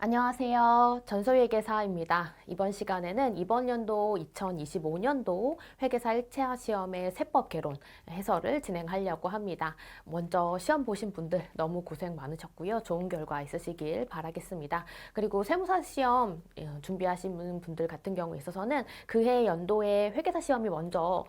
안녕하세요. 전소회계사입니다. 이번 시간에는 이번 연도 2025년도 회계사 1차 시험의 세법 개론 해설을 진행하려고 합니다. 먼저 시험 보신 분들 너무 고생 많으셨고요. 좋은 결과 있으시길 바라겠습니다. 그리고 세무사 시험 준비하시는 분들 같은 경우에 있어서는 그해 연도에 회계사 시험이 먼저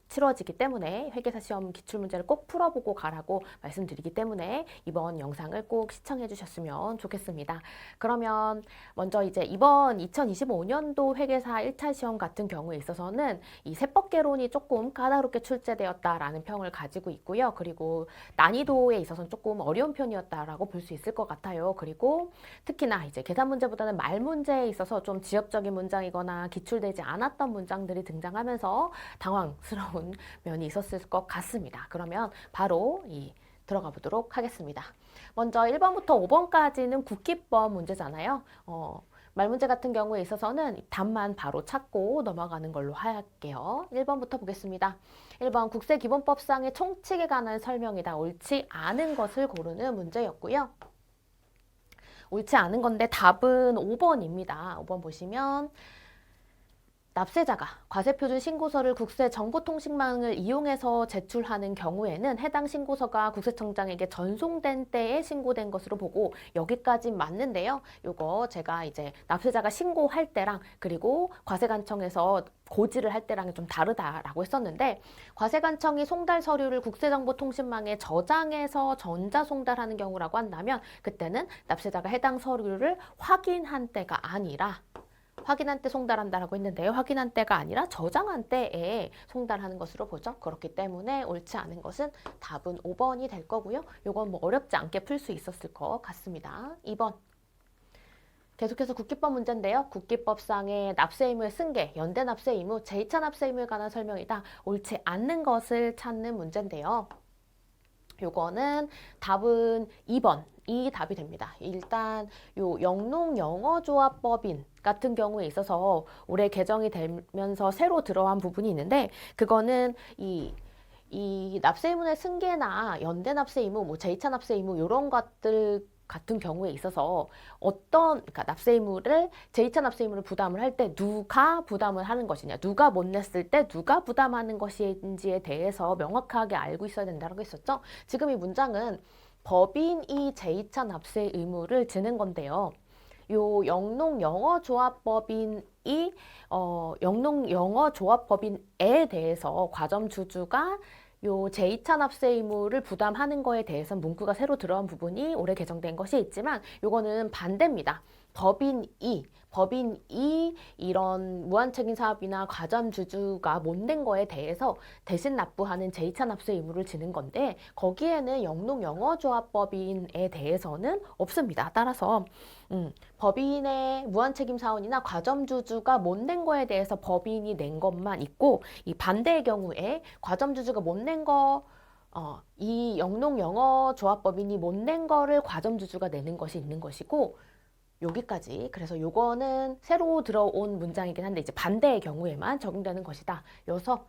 치러지기 때문에 회계사 시험 기출문제를 꼭 풀어보고 가라고 말씀드리기 때문에 이번 영상을 꼭 시청해 주셨으면 좋겠습니다. 그러면 먼저 이제 이번 2025년도 회계사 1차 시험 같은 경우에 있어서는 이 세법개론이 조금 까다롭게 출제되었다라는 평을 가지고 있고요. 그리고 난이도에 있어서는 조금 어려운 편이었다라고 볼 수 있을 것 같아요. 그리고 특히나 이제 계산 문제보다는 말 문제에 있어서 좀 지엽적인 문장이거나 기출되지 않았던 문장들이 등장하면서 당황스러운 면이 있었을 것 같습니다. 그러면 바로 들어가 보도록 하겠습니다. 먼저 1번부터 5번까지는 국기법 문제잖아요. 말 문제 같은 경우에 있어서는 답만 바로 찾고 넘어가는 걸로 할게요. 1번부터 보겠습니다. 1번 국세기본법상의 총칙에 관한 설명이다. 옳지 않은 것을 고르는 문제였고요. 옳지 않은 건데 답은 5번입니다. 5번 보시면 납세자가 과세표준 신고서를 국세정보통신망을 이용해서 제출하는 경우에는 해당 신고서가 국세청장에게 전송된 때에 신고된 것으로 보고 여기까지 맞는데요. 요거 제가 이제 납세자가 신고할 때랑 그리고 과세관청에서 고지를 할 때랑 좀 다르다라고 했었는데 과세관청이 송달 서류를 국세정보통신망에 저장해서 전자송달하는 경우라고 한다면 그때는 납세자가 해당 서류를 확인한 때가 아니라 확인한 때 송달한다라고 했는데요. 확인한 때가 아니라 저장한 때에 송달하는 것으로 보죠. 그렇기 때문에 옳지 않은 것은 답은 5번이 될 거고요. 이건 뭐 어렵지 않게 풀 수 있었을 것 같습니다. 2번. 계속해서 국기법 문제인데요. 국기법상의 납세 의무의 승계, 연대 납세 의무, 제2차 납세 의무에 관한 설명이다. 옳지 않는 것을 찾는 문제인데요. 요거는 답은 2번이 답이 됩니다. 일단 요 영농영어조합법인 같은 경우에 있어서 올해 개정이 되면서 새로 들어간 부분이 있는데 그거는 이 납세 의무의 승계나 연대 납세 의무, 뭐 제2차 납세 의무 이런 것들 같은 경우에 있어서 그러니까 납세 의무를 제2차 납세 의무를 부담을 할 때 누가 부담을 하는 것이냐, 누가 못 냈을 때 누가 부담하는 것인지에 대해서 명확하게 알고 있어야 된다고 했었죠. 지금 이 문장은 법인이 제2차 납세 의무를 지는 건데요. 요 영농영어조합법인이 영농영어조합법인에 대해서 과점주주가 요 제2차 납세 의무를 부담하는 거에 대해서 문구가 새로 들어간 부분이 올해 개정된 것이 있지만 요거는 반대입니다. 법인이 이런 무한책임 사업이나 과점주주가 못 낸 거에 대해서 대신 납부하는 제2차 납세 의무를 지는 건데 거기에는 영농영어조합법인에 대해서는 없습니다. 따라서 법인의 무한책임 사원이나 과점주주가 못 낸 거에 대해서 법인이 낸 것만 있고 이 반대의 경우에 과점주주가 못 낸 거 이 영농영어조합법인이 못 낸 거를 과점주주가 내는 것이 있는 것이고 여기까지. 그래서 요거는 새로 들어온 문장이긴 한데 이제 반대의 경우에만 적용되는 것이다. 여기서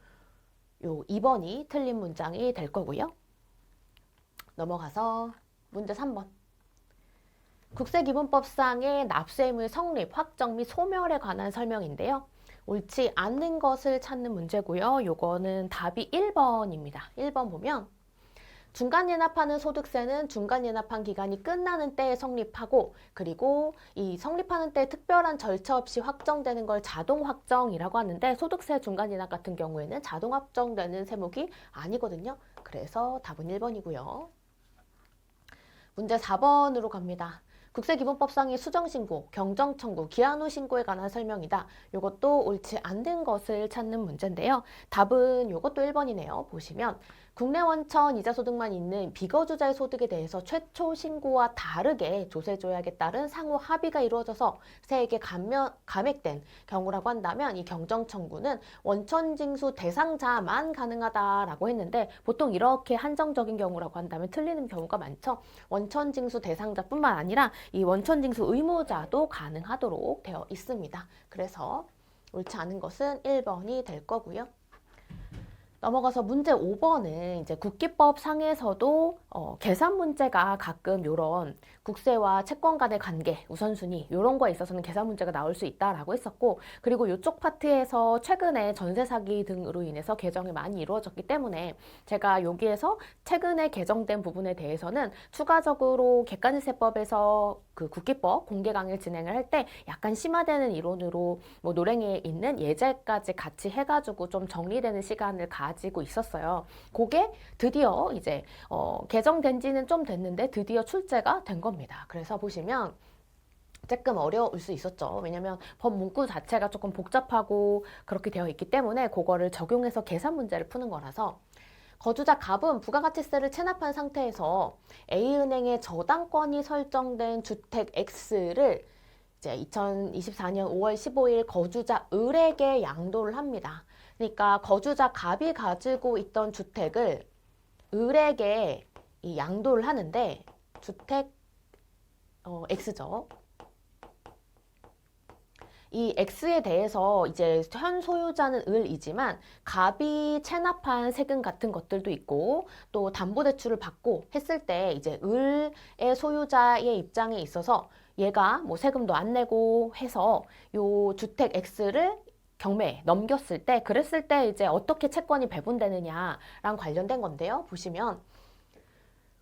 요 2번이 틀린 문장이 될 거고요. 넘어가서 문제 3번. 국세기본법상의 납세 의무의 성립, 확정 및 소멸에 관한 설명인데요. 옳지 않는 것을 찾는 문제고요. 요거는 답이 1번입니다. 1번 보면 중간연합하는 소득세는 중간연합한 기간이 끝나는 때에 성립하고 그리고 이 성립하는 때 특별한 절차 없이 확정되는 걸 자동 확정이라고 하는데 소득세 중간연합 같은 경우에는 자동 확정되는 세목이 아니거든요. 그래서 답은 1번이고요. 문제 4번으로 갑니다. 국세기본법상의 수정신고, 경정청구, 기한 후 신고에 관한 설명이다. 이것도 옳지 않는 것을 찾는 문제인데요. 답은 이것도 1번이네요. 보시면 국내 원천 이자 소득만 있는 비거주자의 소득에 대해서 최초 신고와 다르게 조세조약에 따른 상호 합의가 이루어져서 세액에 감액된 경우라고 한다면 이 경정청구는 원천징수 대상자만 가능하다라고 했는데 보통 이렇게 한정적인 경우라고 한다면 틀리는 경우가 많죠. 원천징수 대상자뿐만 아니라 이 원천징수 의무자도 가능하도록 되어 있습니다. 그래서 옳지 않은 것은 1번이 될 거고요. 넘어가서 문제 5번은 이제 국기법 상에서도 계산 문제가 가끔 요런 국세와 채권 간의 관계, 우선순위 요런 거에 있어서는 계산 문제가 나올 수 있다라고 했었고, 그리고 요쪽 파트에서 최근에 전세 사기 등으로 인해서 개정이 많이 이루어졌기 때문에 제가 여기에서 최근에 개정된 부분에 대해서는 추가적으로 객관지세법에서 그 국기법 공개 강의 진행을 할 때 약간 심화되는 이론으로 뭐 노랭이에 있는 예제까지 같이 해가지고 좀 정리되는 시간을 가지고 있었어요. 그게 드디어 이제 개정된 지는 좀 됐는데 드디어 출제가 된 겁니다. 그래서 보시면 조금 어려울 수 있었죠. 왜냐면 법 문구 자체가 조금 복잡하고 그렇게 되어 있기 때문에 그거를 적용해서 계산 문제를 푸는 거라서, 거주자 갑은 부가가치세를 체납한 상태에서 A은행에 저당권이 설정된 주택 X를 이제 2024년 5월 15일 거주자 을에게 양도를 합니다. 그러니까 거주자 갑이 가지고 있던 주택을 을에게 이 양도를 하는데, 주택 X죠. 이 X에 대해서 이제 현 소유자는 을이지만 갑이 체납한 세금 같은 것들도 있고, 또 담보대출을 받고 했을 때 이제 을의 소유자의 입장에 있어서 얘가 뭐 세금도 안 내고 해서 요 주택 X를 경매에 넘겼을 때, 그랬을 때 이제 어떻게 채권이 배분되느냐랑 관련된 건데요. 보시면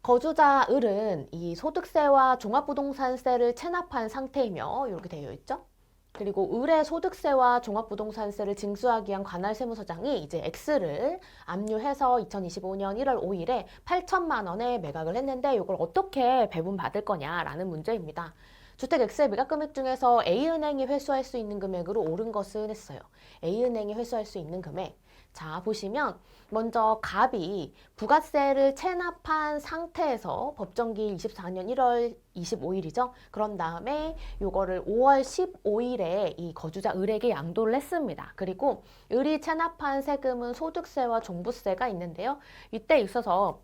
거주자 을은 이 소득세와 종합부동산세를 체납한 상태이며 이렇게 되어 있죠. 그리고 을의 소득세와 종합부동산세를 징수하기 위한 관할세무서장이 이제 X를 압류해서 2025년 1월 5일에 8천만 원에 매각을 했는데, 이걸 어떻게 배분받을 거냐라는 문제입니다. 주택 X의 매각 금액 중에서 A은행이 회수할 수 있는 금액으로 옳은 것은 했어요. A은행이 회수할 수 있는 금액. 자, 보시면 먼저 갑이 부가세를 체납한 상태에서 법정기일 24년 1월 25일이죠. 그런 다음에 요거를 5월 15일에 이 거주자 을에게 양도를 했습니다. 그리고 을이 체납한 세금은 소득세와 종부세가 있는데요. 이때 있어서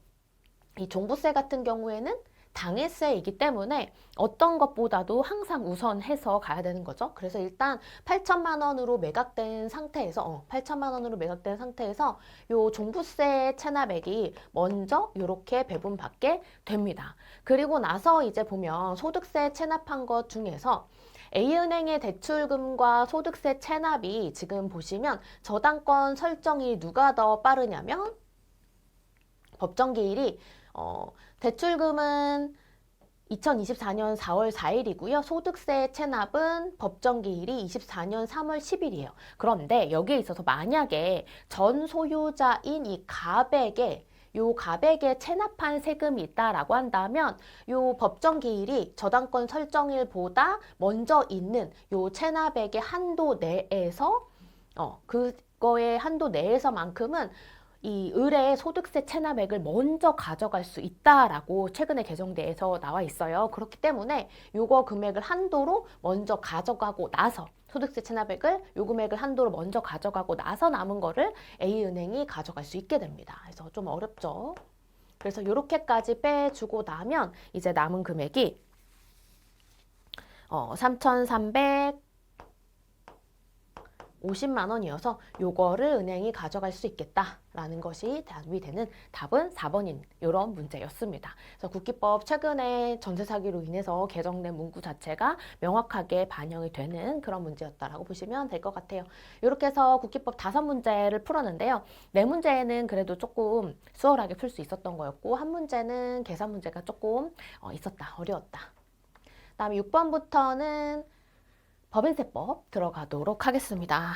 이 종부세 같은 경우에는 당해세이기 때문에 어떤 것보다도 항상 우선해서 가야 되는 거죠. 그래서 일단 8천만 원으로 매각된 상태에서 8천만 원으로 매각된 상태에서 요 종부세 체납액이 먼저 이렇게 배분받게 됩니다. 그리고 나서 이제 보면 소득세 체납한 것 중에서 A은행의 대출금과 소득세 체납이 지금 보시면 저당권 설정이 누가 더 빠르냐면 법정기일이 대출금은 2024년 4월 4일이고요. 소득세 체납은 법정기일이 24년 3월 10일이에요. 그런데 여기에 있어서 만약에 전 소유자인 이 갑에게 체납한 세금이 있다라고 한다면 요 법정기일이 저당권 설정일보다 먼저 있는 요 체납액의 한도 내에서 그거의 한도 내에서만큼은 이 을의 소득세 체납액을 먼저 가져갈 수 있다라고 최근에 개정돼서 나와 있어요. 그렇기 때문에 요거 금액을 한도로 먼저 가져가고 나서, 소득세 체납액을 요 금액을 한도로 먼저 가져가고 나서 남은 거를 A은행이 가져갈 수 있게 됩니다. 그래서 좀 어렵죠. 그래서 요렇게까지 빼주고 나면 이제 남은 금액이 3,350만 원이어서 요거를 은행이 가져갈 수 있겠다라는 것이 답이 되는 답은 4번인 이런 문제였습니다. 그래서 국기법 최근에 전세 사기로 인해서 개정된 문구 자체가 명확하게 반영이 되는 그런 문제였다라고 보시면 될 것 같아요. 이렇게 해서 국기법 5문제를 풀었는데요. 4문제는 그래도 조금 수월하게 풀 수 있었던 거였고, 한 문제는 계산 문제가 조금 어려웠다. 그다음에 6번부터는 법인세법 들어가도록 하겠습니다.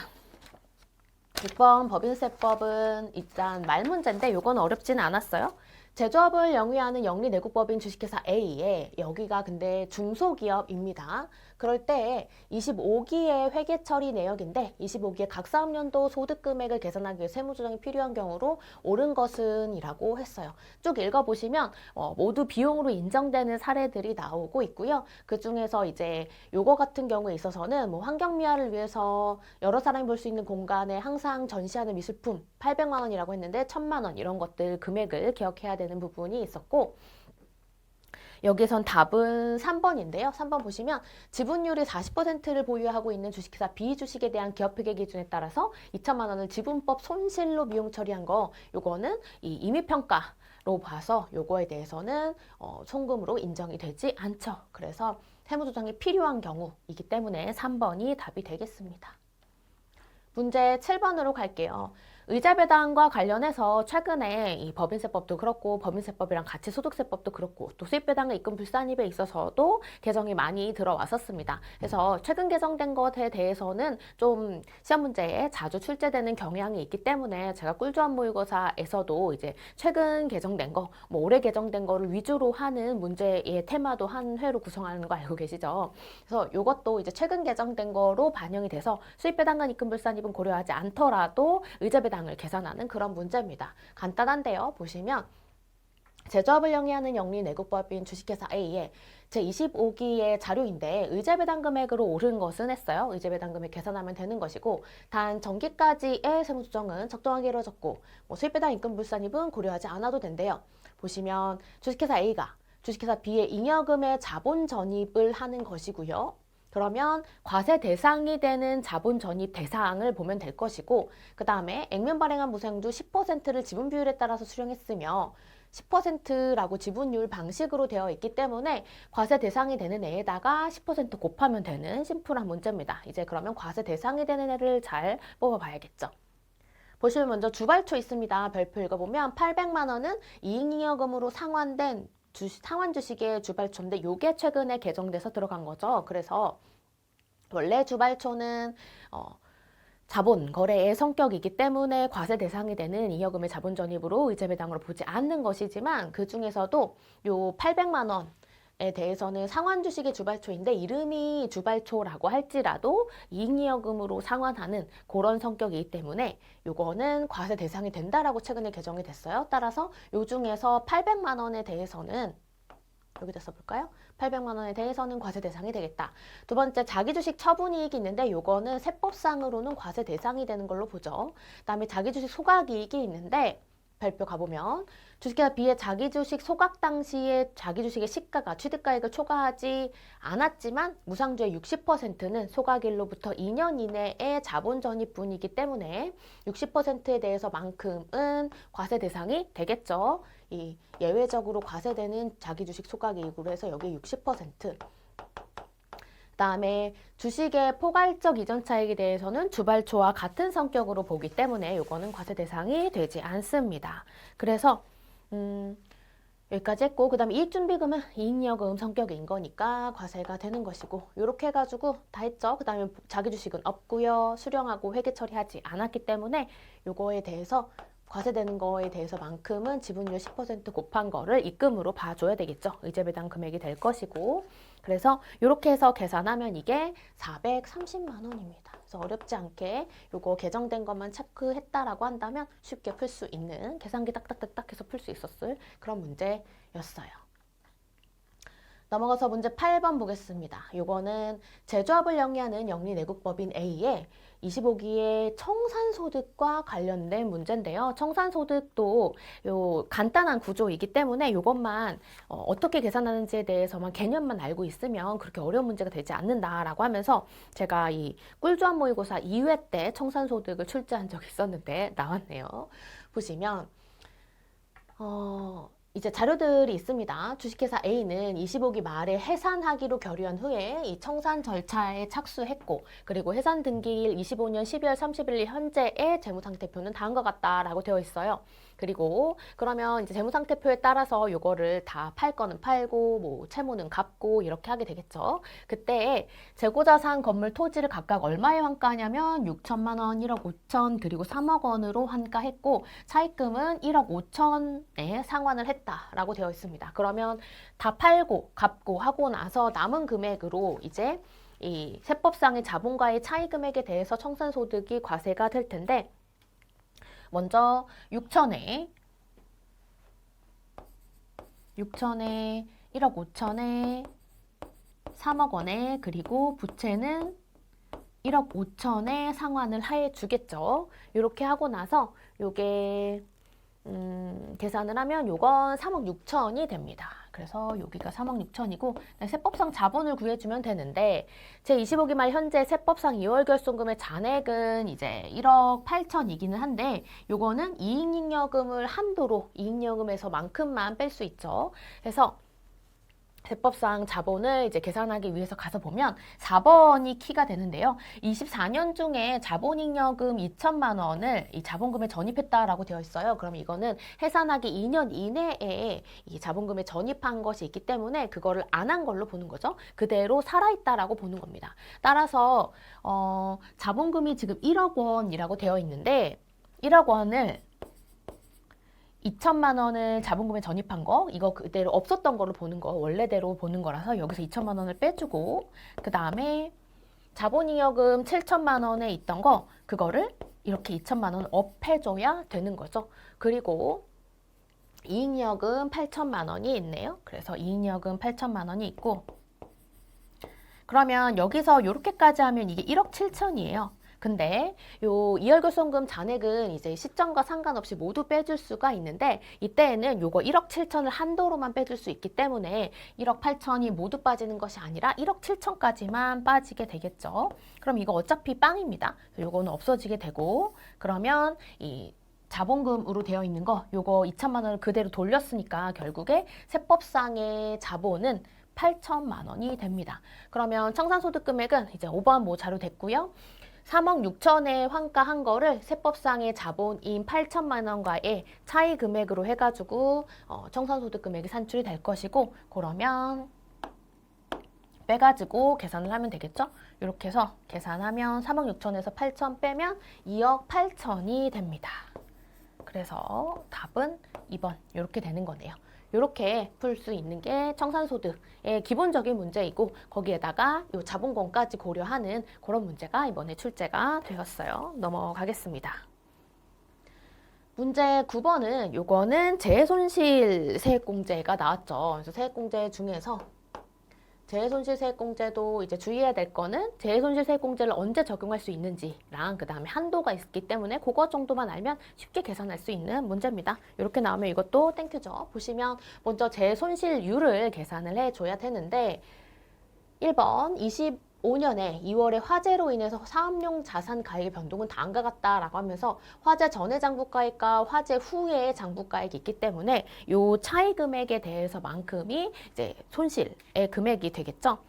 6번 법인세법은 일단 말문제인데 요건 어렵지는 않았어요. 제조업을 영위하는 영리내국법인 주식회사 A에, 여기가 근데 중소기업입니다. 그럴 때 25기의 회계처리 내역인데 25기의 각 사업연도 소득금액을 계산하기 위해 세무조정이 필요한 경우로 옳은 것은 이라고 했어요. 쭉 읽어보시면 모두 비용으로 인정되는 사례들이 나오고 있고요. 그 중에서 이제 요거 같은 경우에 있어서는 뭐 환경미화를 위해서 여러 사람이 볼 수 있는 공간에 항상 전시하는 미술품 800만 원이라고 했는데 1000만 원 이런 것들 금액을 기억해야 되는 부분이 있었고, 여기선 답은 3번인데요. 3번 보시면 지분율이 40%를 보유하고 있는 주식회사 B 주식에 대한 기업회계 기준에 따라서 2천만 원을 지분법 손실로 미용 처리한 거, 요거는 이 임의평가로 봐서 요거에 대해서는 송금으로 인정이 되지 않죠. 그래서 세무조정이 필요한 경우이기 때문에 3번이 답이 되겠습니다. 문제 7번으로 갈게요. 의자배당과 관련해서 최근에 이 법인세법도 그렇고 법인세법이랑 같이 소득세법도 그렇고 또 수입배당과 입금불산입에 있어서도 개정이 많이 들어왔었습니다. 그래서 최근 개정된 것에 대해서는 좀 시험 문제에 자주 출제되는 경향이 있기 때문에 제가 꿀조합 모의고사에서도 이제 최근 개정된 거, 뭐 올해 개정된 거를 위주로 하는 문제의 테마도 한 회로 구성하는 거 알고 계시죠? 그래서 이것도 이제 최근 개정된 거로 반영이 돼서 수입배당과 입금불산입은 고려하지 않더라도 의자배당 을 계산하는 그런 문제입니다. 간단한데요. 보시면 제조업을 영위하는 영리내국법인 주식회사 A의 제25기의 자료인데 의자배당 금액으로 옳은 것은 했어요. 의자배당 금액 계산하면 되는 것이고 단 전기까지의 세무조정은 적정하게 이루어졌고 수입배당 입금불산입은 고려하지 않아도 된대요. 보시면 주식회사 A가 주식회사 B의 잉여금의 자본 전입을 하는 것이고요. 그러면 과세 대상이 되는 자본 전입 대상을 보면 될 것이고 그 다음에 액면 발행한 무상주 10%를 지분 비율에 따라서 수령했으며 10%라고 지분율 방식으로 되어 있기 때문에 과세 대상이 되는 애에다가 10% 곱하면 되는 심플한 문제입니다. 이제 그러면 과세 대상이 되는 애를 잘 뽑아봐야겠죠. 보시면 먼저 주발초 있습니다. 별표 읽어보면 800만 원은 이익잉여금으로 상환된 상환 주식의 주발초인데 요게 최근에 개정돼서 들어간 거죠. 그래서 원래 주발초는 자본 거래의 성격이기 때문에 과세 대상이 되는 잉여금의 자본 전입으로 의제배당으로 보지 않는 것이지만 그 중에서도 요 800만 원에 대해서는 상환 주식의 주발초인데 이름이 주발초라고 할지라도 이익잉여금으로 상환하는 그런 성격이기 때문에 요거는 과세 대상이 된다라고 최근에 개정이 됐어요. 따라서 요 중에서 800만 원에 대해서는 여기다 써볼까요? 800만 원에 대해서는 과세 대상이 되겠다. 두 번째, 자기주식 처분이익이 있는데 요거는 세법상으로는 과세 대상이 되는 걸로 보죠. 그 다음에 자기주식 소각이익이 있는데 별표 가보면 주식회사 B의 자기주식 소각 당시에 자기주식의 시가가 취득가액을 초과하지 않았지만 무상주의 60%는 소각일로부터 2년 이내의 자본 전입분이기 때문에 60%에 대해서만큼은 과세 대상이 되겠죠. 이 예외적으로 과세되는 자기주식 소각이익으로 해서 여기 60%. 그다음에 주식의 포괄적 이전 차익에 대해서는 주발초와 같은 성격으로 보기 때문에 이거는 과세 대상이 되지 않습니다. 그래서 여기까지 했고 그 다음에 이익준비금은 이익여금 성격인 거니까 과세가 되는 것이고 이렇게 해가지고 다 했죠. 그 다음에 자기주식은 없고요. 수령하고 회계 처리하지 않았기 때문에 이거에 대해서 과세되는 거에 대해서만큼은 지분율 10% 곱한 거를 입금으로 봐줘야 되겠죠. 의제배당 금액이 될 것이고 그래서 이렇게 해서 계산하면 이게 430만 원입니다. 그래서 어렵지 않게 요거 개정된 것만 체크했다라고 한다면 쉽게 풀 수 있는 계산기 딱딱딱딱 해서 풀 수 있었을 그런 문제였어요. 넘어가서 문제 8번 보겠습니다. 요거는 제조업을 영위하는 영리내국법인 A의 25기의 청산소득과 관련된 문제인데요. 청산소득도 요 간단한 구조이기 때문에 요것만 어떻게 계산하는지에 대해서만 개념만 알고 있으면 그렇게 어려운 문제가 되지 않는다라고 하면서 제가 이 꿀조합 모의고사 2회 때 청산소득을 출제한 적이 있었는데 나왔네요. 보시면 이제 자료들이 있습니다. 주식회사 A는 25기 말에 해산하기로 결의한 후에 이 청산 절차에 착수했고 그리고 해산 등기일 25년 12월 31일 현재의 재무상태표는 다음과 같다라고 되어 있어요. 그리고 그러면 이제 재무상태표에 따라서 요거를 다 팔 거는 팔고 뭐 채무는 갚고 이렇게 하게 되겠죠. 그때 재고자산 건물 토지를 각각 얼마에 환가하냐면 6천만 원, 1억 5천 그리고 3억 원으로 환가했고 차입금은 1억 5천에 상환을 했다라고 되어 있습니다. 그러면 다 팔고 갚고 하고 나서 남은 금액으로 이제 이 세법상의 자본과의 차이 금액에 대해서 청산소득이 과세가 될 텐데 먼저 6천에 1억 5천에 3억 원에 그리고 부채는 1억 5천에 상환을 해 주겠죠. 이렇게 하고 나서 요게 계산을 하면 요건 3억 6천이 됩니다. 그래서 여기가 3억 6천이고 세법상 자본을 구해주면 되는데 제25기 말 현재 세법상 2월 결손금의 잔액은 이제 1억 8천이기는 한데 요거는 이익잉여금을 한도로 이익잉여금에서만큼만 뺄 수 있죠. 그래서 세법상 자본을 이제 계산하기 위해서 가서 보면 4번이 키가 되는데요. 24년 중에 자본잉여금 2천만 원을 이 자본금에 전입했다라고 되어 있어요. 그럼 이거는 해산하기 2년 이내에 이 자본금에 전입한 것이 있기 때문에 그거를 안 한 걸로 보는 거죠. 그대로 살아있다라고 보는 겁니다. 따라서 자본금이 지금 1억 원이라고 되어 있는데 1억 원을 2천만 원을 자본금에 전입한 거, 이거 그대로 없었던 걸로 보는 거, 원래대로 보는 거라서 여기서 2천만 원을 빼주고, 그 다음에 자본잉여금 7천만 원에 있던 거, 그거를 이렇게 2천만 원 업해줘야 되는 거죠. 그리고 이익여금 8천만 원이 있네요. 그래서 이익여금 8천만 원이 있고, 그러면 여기서 이렇게까지 하면 이게 1억 7천이에요. 근데 요 2월 결손금 잔액은 이제 시점과 상관없이 모두 빼줄 수가 있는데 이때에는 요거 1억 7천을 한도로만 빼줄 수 있기 때문에 1억 8천이 모두 빠지는 것이 아니라 1억 7천까지만 빠지게 되겠죠. 그럼 이거 어차피 빵입니다. 요거는 없어지게 되고 그러면 이 자본금으로 되어 있는 거 요거 2천만 원을 그대로 돌렸으니까 결국에 세법상의 자본은 8천만 원이 됩니다. 그러면 청산소득 금액은 이제 5번 모자로 됐고요. 3억 6천에 환가한 거를 세법상의 자본인 8천만 원과의 차이 금액으로 해가지고 청산소득 금액이 산출이 될 것이고 그러면 빼가지고 계산을 하면 되겠죠? 이렇게 해서 계산하면 3억 6천에서 8천 빼면 2억 8천이 됩니다. 그래서 답은 2번 이렇게 되는 거네요. 이렇게 풀 수 있는 게 청산소득의 기본적인 문제이고 거기에다가 요 자본금까지 고려하는 그런 문제가 이번에 출제가 되었어요. 넘어가겠습니다. 문제 9번은 요거는 재손실 세액공제가 나왔죠. 그래서 세액공제 중에서 재해손실세액공제도 이제 주의해야 될 거는 재해손실세액공제를 언제 적용할 수 있는지랑 그 다음에 한도가 있기 때문에 그거 정도만 알면 쉽게 계산할 수 있는 문제입니다. 이렇게 나오면 이것도 땡큐죠. 보시면 먼저 재손실률을 계산을 해줘야 되는데 1번 25년에 2월에 화재로 인해서 사업용 자산 가액의 변동은 다음과 같다라고 하면서 화재 전의 장부가액과 화재 후의 장부가액이 있기 때문에 요 차이 금액에 대해서만큼이 이제 손실의 금액이 되겠죠.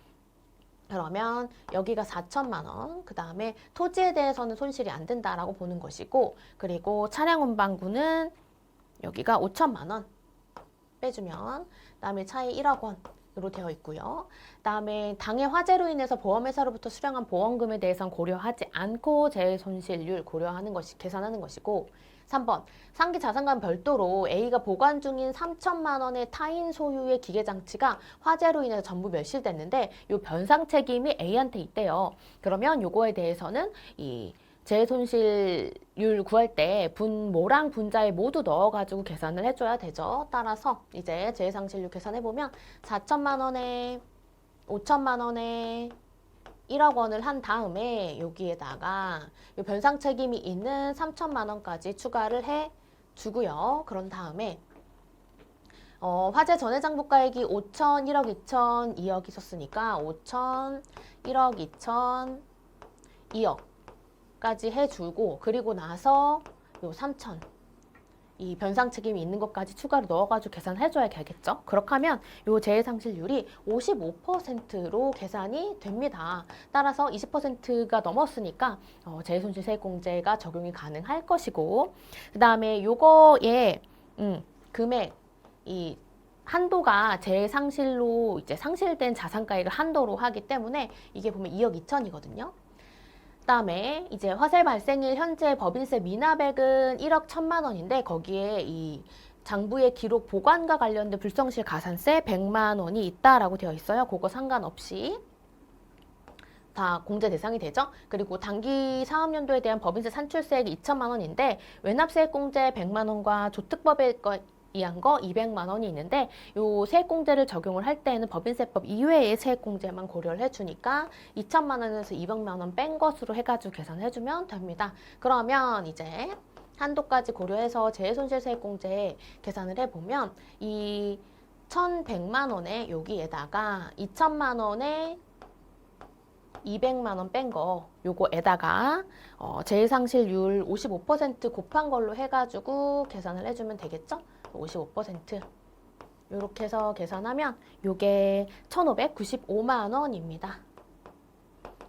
그러면 여기가 4천만 원, 그 다음에 토지에 대해서는 손실이 안 된다라고 보는 것이고 그리고 차량 운반구는 여기가 5천만 원 빼주면 그다음에 차이 1억 원 으로 되어 있고요. 그다음에 당해 화재로 인해서 보험회사로부터 수령한 보험금에 대해서는 고려하지 않고 재손실률 고려하는 것이 계산하는 것이고 3번 상기 자산과는 별도로 A가 보관 중인 3천만 원의 타인 소유의 기계장치가 화재로 인해서 전부 멸실됐는데 이 변상 책임이 A한테 있대요. 그러면 요거에 대해서는 이 재손실률 구할 때 분모랑 분자에 모두 넣어가지고 계산을 해줘야 되죠. 따라서 이제 재상실률 계산해보면 4천만 원에 5천만 원에 1억 원을 한 다음에 여기에다가 이 변상 책임이 있는 3천만 원까지 추가를 해주고요. 그런 다음에 화재 전해 장부가액이 5천, 1억 2천, 2억 있었으니까 5천, 1억 2천, 2억 까지 해주고 그리고 나서 요 3천 이 변상 책임이 있는 것까지 추가로 넣어가지고 계산해줘야 되겠죠. 그렇게 하면 요 재해상실률이 55%로 계산이 됩니다. 따라서 20%가 넘었으니까 재해손실세액공제가 적용이 가능할 것이고 그 다음에 요거의 금액 이 한도가 재해상실로 이제 상실된 자산가액을 한도로 하기 때문에 이게 보면 2억 2천이거든요. 그다음에 이제 화재 발생일 현재 법인세 미납액은 1억 1천만 원인데 거기에 이 장부의 기록 보관과 관련된 불성실 가산세 100만 원이 있다라고 되어 있어요. 그거 상관없이 다 공제 대상이 되죠. 그리고 당기 사업연도에 대한 법인세 산출세액이 2천만 원인데 외납세액 공제 100만 원과 조특법에 이한 거 200만 원이 있는데 요 세액공제를 적용을 할 때에는 법인세법 이외의 세액공제만 고려를 해주니까 2천만 원에서 200만 원 뺀 것으로 해가지고 계산해주면 됩니다. 그러면 이제 한도까지 고려해서 재해손실세액공제 계산을 해보면 이 1,100만 원에 여기에다가 2천만 원에 200만 원 뺀 거 요거에다가 제일상실률 55% 곱한 걸로 해가지고 계산을 해주면 되겠죠? 55% 요렇게 해서 계산하면 요게 1,595만 원입니다.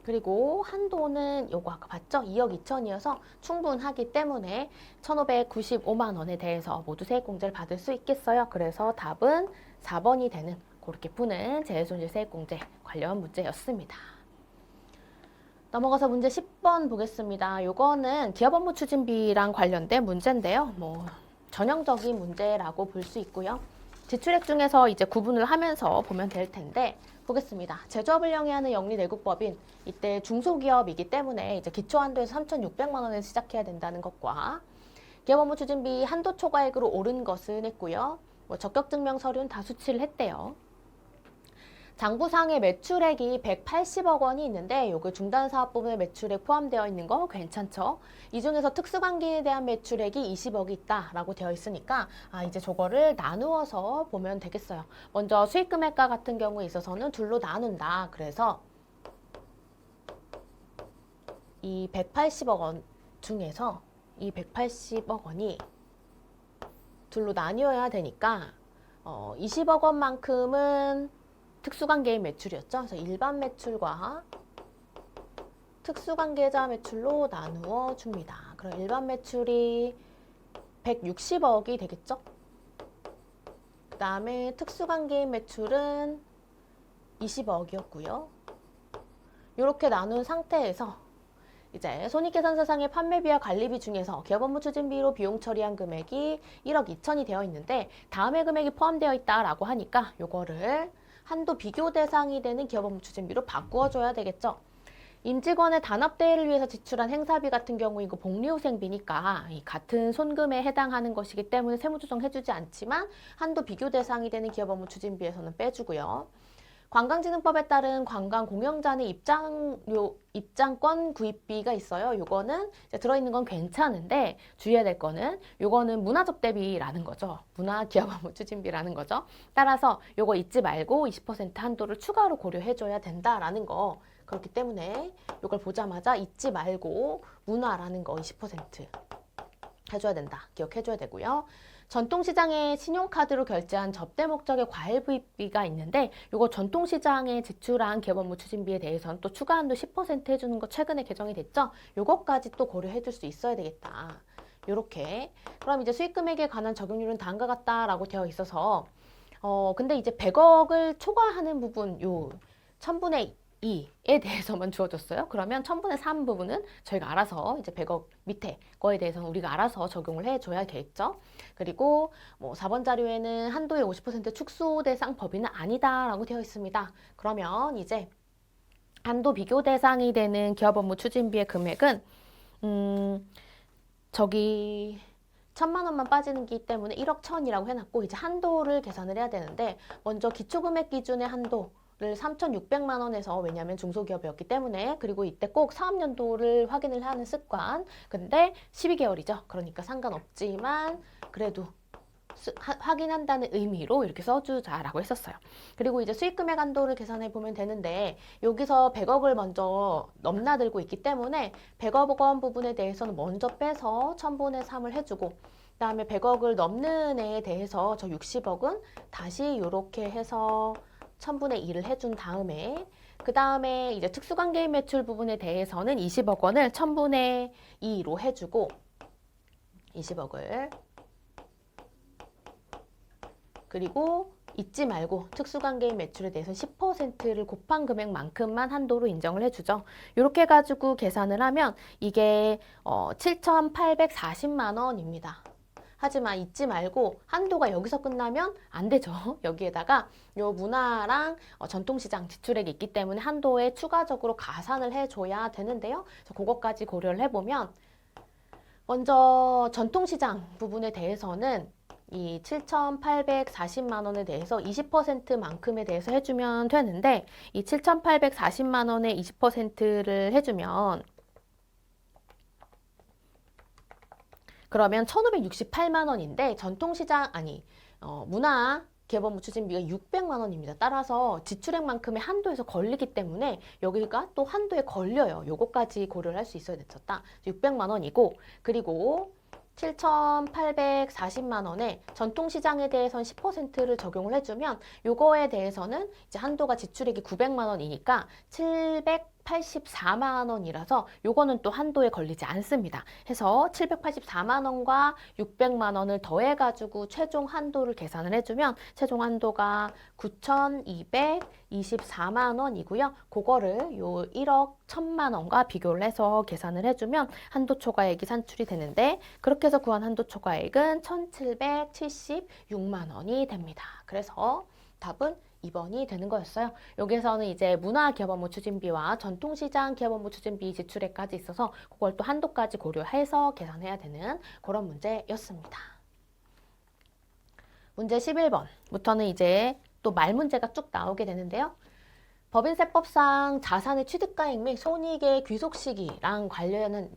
그리고 한도는 요거 아까 봤죠? 2억 2천이어서 충분하기 때문에 1,595만 원에 대해서 모두 세액공제를 받을 수 있겠어요. 그래서 답은 4번이 되는 그렇게 푸는 재해손실 세액공제 관련 문제였습니다. 넘어가서 문제 10번 보겠습니다. 요거는 기업업무 추진비랑 관련된 문제인데요. 뭐 전형적인 문제라고 볼 수 있고요. 지출액 중에서 이제 구분을 하면서 보면 될 텐데 보겠습니다. 제조업을 영위하는 영리내국법인 이때 중소기업이기 때문에 이제 기초한도에서 3,600만 원을 시작해야 된다는 것과 기업업무 추진비 한도 초과액으로 오른 것은 했고요. 뭐 적격증명 서류는 다 수치를 했대요. 장부상의 매출액이 180억 원이 있는데 요거 중단사업 부분의 매출액 포함되어 있는 거 괜찮죠? 이 중에서 특수관계에 대한 매출액이 20억이 있다라고 되어 있으니까 이제 저거를 나누어서 보면 되겠어요. 먼저 수익금액과 같은 경우에 있어서는 둘로 나눈다. 그래서 이 180억 원 중에서 이 180억 원이 둘로 나뉘어야 되니까 20억 원만큼은 특수관계의 매출이었죠. 그래서 일반 매출과 특수관계자 매출로 나누어 줍니다. 그럼 일반 매출이 160억이 되겠죠. 그 다음에 특수관계의 매출은 20억이었고요. 이렇게 나눈 상태에서 이제 손익계산서상의 판매비와 관리비 중에서 기업업무 추진비로 비용 처리한 금액이 1억 2천이 되어 있는데 다음의 금액이 포함되어 있다라고 하니까 요거를 한도 비교 대상이 되는 기업업무 추진비로 바꾸어줘야 되겠죠. 임직원의 단합대회를 위해서 지출한 행사비 같은 경우 이거 복리후생비니까 이 같은 손금에 해당하는 것이기 때문에 세무조정해주지 않지만 한도 비교 대상이 되는 기업업무 추진비에서는 빼주고요. 관광진흥법에 따른 관광 공연장의 입장권 구입비가 있어요. 요거는 이제 들어있는 건 괜찮은데 주의해야 될 거는 요거는 문화접대비라는 거죠. 문화기업업무 추진비라는 거죠. 따라서 요거 잊지 말고 20% 한도를 추가로 고려해줘야 된다라는 거. 그렇기 때문에 요걸 보자마자 잊지 말고 문화라는 거 20% 해줘야 된다. 기억해줘야 되고요. 전통시장에 신용카드로 결제한 접대 목적의 과일구입비가 있는데 이거 전통시장에 지출한 기업업무 추진비에 대해서는 또 추가 한도 10% 해주는 거 최근에 개정이 됐죠? 요거까지 또 고려해 줄 수 있어야 되겠다. 요렇게. 그럼 이제 수익금액에 관한 적용률은 다음과 같다라고 되어 있어서 근데 이제 100억을 초과하는 부분 요 1000분의 2에 대해서만 주어졌어요. 그러면 1000분의 3 부분은 저희가 알아서 이제 100억 밑에 거에 대해서는 우리가 알아서 적용을 해줘야겠죠. 그리고 뭐 4번 자료에는 한도의 50% 축소 대상 범위는 아니다라고 되어 있습니다. 그러면 이제 한도 비교 대상이 되는 기업업무 추진비의 금액은 저기 1,000만 원만 빠지는 기 때문에 1억 1,000이라고 해놨고 이제 한도를 계산을 해야 되는데 먼저 기초금액 기준의 한도 를 3,600만 원에서 왜냐하면 중소기업이었기 때문에 그리고 이때 꼭 사업연도를 확인을 하는 습관 근데 12개월이죠. 그러니까 상관없지만 그래도 확인한다는 의미로 이렇게 써주자라고 했었어요. 그리고 이제 수익금액 한도를 계산해 보면 되는데 여기서 100억을 먼저 넘나들고 있기 때문에 100억 원 부분에 대해서는 먼저 빼서 1000분의 3을 해주고 그 다음에 100억을 넘는 애에 대해서 저 60억은 다시 이렇게 해서 1000분의 2를 해준 다음에 그 다음에 이제 특수관계인 매출 부분에 대해서는 20억 원을 1000분의 2로 해주고 20억을 그리고 잊지 말고 특수관계인 매출에 대해서 10%를 곱한 금액만큼만 한도로 인정을 해주죠. 이렇게 해가지고 계산을 하면 이게 7,840만 원입니다. 하지만 잊지 말고 한도가 여기서 끝나면 안 되죠. 여기에다가 요 문화랑 전통시장 지출액이 있기 때문에 한도에 추가적으로 가산을 해줘야 되는데요. 그래서 그것까지 고려를 해보면 먼저 전통시장 부분에 대해서는 이 7,840만 원에 대해서 20%만큼에 대해서 해주면 되는데 이 7,840만 원에 20%를 해주면 그러면 1,568만 원인데 전통시장 문화 기업업무 추진비가 600만 원입니다. 따라서 지출액만큼의 한도에서 걸리기 때문에 여기가 또 한도에 걸려요. 요거까지 고려를 할 수 있어야 됐었다. 600만 원이고 그리고 7,840만 원에 전통시장에 대해서는 10%를 적용을 해주면 요거에 대해서는 이제 한도가 지출액이 900만 원이니까 784만 원이라서 요거는 또 한도에 걸리지 않습니다. 해서 784만 원과 600만 원을 더해가지고 최종 한도를 계산을 해주면 최종 한도가 9,224만 원이고요. 그거를 요 1억 1,000만 원과 비교를 해서 계산을 해주면 한도 초과액이 산출이 되는데 그렇게 해서 구한 한도 초과액은 1,776만 원이 됩니다. 그래서 답은 2번이 되는 거였어요. 여기서는 이제 문화기업업무 추진비와 전통시장 기업업무 추진비 지출액까지 있어서 그걸 또 한도까지 고려해서 계산해야 되는 그런 문제였습니다. 문제 11번부터는 이제 또 말 문제가 쭉 나오게 되는데요. 법인세법상 자산의 취득가액 및 손익의 귀속 시기랑 관련한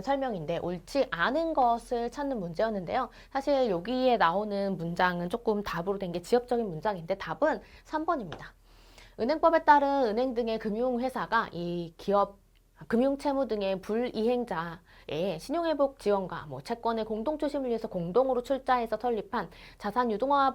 설명인데 옳지 않은 것을 찾는 문제였는데요. 사실 여기에 나오는 문장은 조금 답으로 된 게 지역적인 문장인데 답은 3번입니다. 은행법에 따른 은행 등의 금융회사가 이 기업 금융채무 등의 불이행자의 신용회복 지원과 채권의 공동추심을 위해서 공동으로 출자해서 설립한 자산 유동화에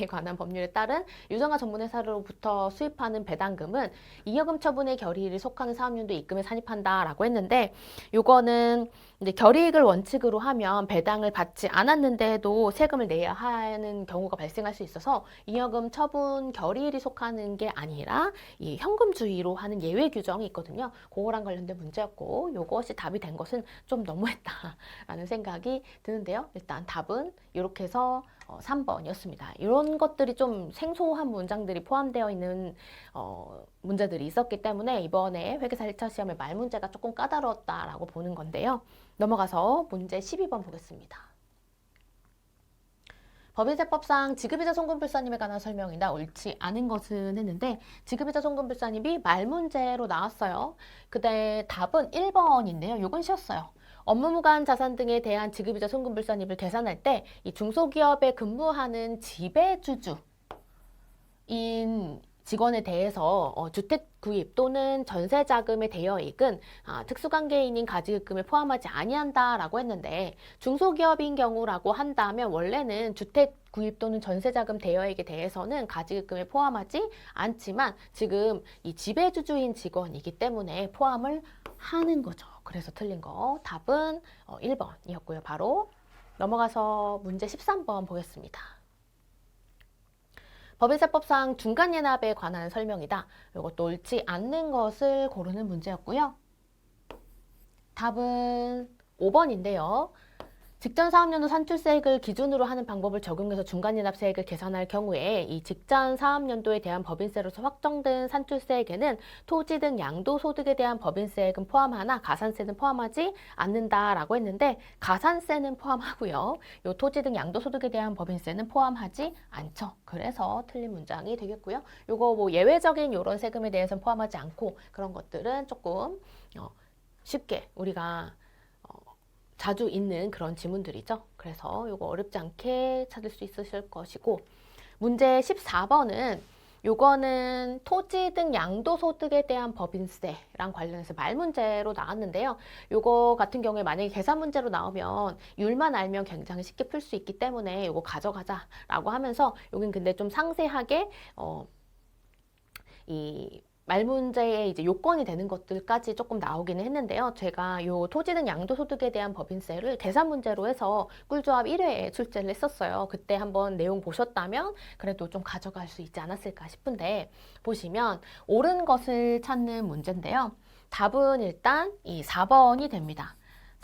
관한 법률에 따른 유정화 전문회사로부터 수입하는 배당금은 잉여금 처분의 결의일이 속하는 사업연도에 입금에 산입한다라고 했는데 요거는 이제 결의익을 원칙으로 하면 배당을 받지 않았는데도 세금을 내야 하는 경우가 발생할 수 있어서 잉여금 처분 결의일이 속하는 게 아니라 이 현금주의로 하는 예외 규정이 있거든요. 그거랑 관련된 문제였고 요것이 답이 된 것은 좀 너무했다라는 생각이 드는데요. 일단 답은 이렇게 해서 3번이었습니다. 이런 것들이 좀 생소한 문장들이 포함되어 있는 문제들이 있었기 때문에 이번에 회계사 1차 시험의 말 문제가 조금 까다로웠다라고 보는 건데요. 넘어가서 문제 12번 보겠습니다. 법인세법상 지급이자 송금불산임에 관한 설명이다. 옳지 않은 것은 했는데 지급이자 송금불산임이 말 문제로 나왔어요. 근데 답은 1번인데요. 요건 쉬웠어요. 업무무관 자산 등에 대한 지급이자 송금불산임을 계산할 때 이 중소기업에 근무하는 지배주주인 직원에 대해서 주택 구입 또는 전세 자금의 대여익은 특수관계인인 가지급금에 포함하지 아니한다라고 했는데 중소기업인 경우라고 한다면 원래는 주택 구입 또는 전세 자금 대여액에 대해서는 가지급금에 포함하지 않지만 지금 이 지배주주인 직원이기 때문에 포함을 하는 거죠. 그래서 틀린 거 답은 1번이었고요. 바로 넘어가서 문제 13번 보겠습니다. 법인세법상 중간예납에 관한 설명이다. 이것도 옳지 않는 것을 고르는 문제였고요. 답은 5번인데요. 직전 사업연도 산출세액을 기준으로 하는 방법을 적용해서 중간예납세액을 계산할 경우에 이 직전 사업연도에 대한 법인세로서 확정된 산출세액에는 토지 등 양도소득에 대한 법인세액은 포함하나 가산세는 포함하지 않는다라고 했는데 가산세는 포함하고요. 요 토지 등 양도소득에 대한 법인세는 포함하지 않죠. 그래서 틀린 문장이 되겠고요. 요거 예외적인 요런 세금에 대해서는 포함하지 않고 그런 것들은 조금 쉽게 우리가 자주 있는 그런 지문들이죠. 그래서 이거 어렵지 않게 찾을 수 있으실 것이고 문제 14번은 요거는 토지 등 양도소득에 대한 법인세랑 관련해서 말 문제로 나왔는데요. 요거 같은 경우에 만약에 계산 문제로 나오면 율만 알면 굉장히 쉽게 풀 수 있기 때문에 요거 가져가자라고 하면서 여긴 근데 좀 상세하게 이 말 문제의 이제 요건이 되는 것들까지 조금 나오기는 했는데요. 제가 요 토지 등 양도소득에 대한 법인세를 계산 문제로 해서 꿀조합 1회에 출제를 했었어요. 그때 한번 내용 보셨다면 그래도 좀 가져갈 수 있지 않았을까 싶은데 보시면 옳은 것을 찾는 문제인데요. 답은 일단 이 4번이 됩니다.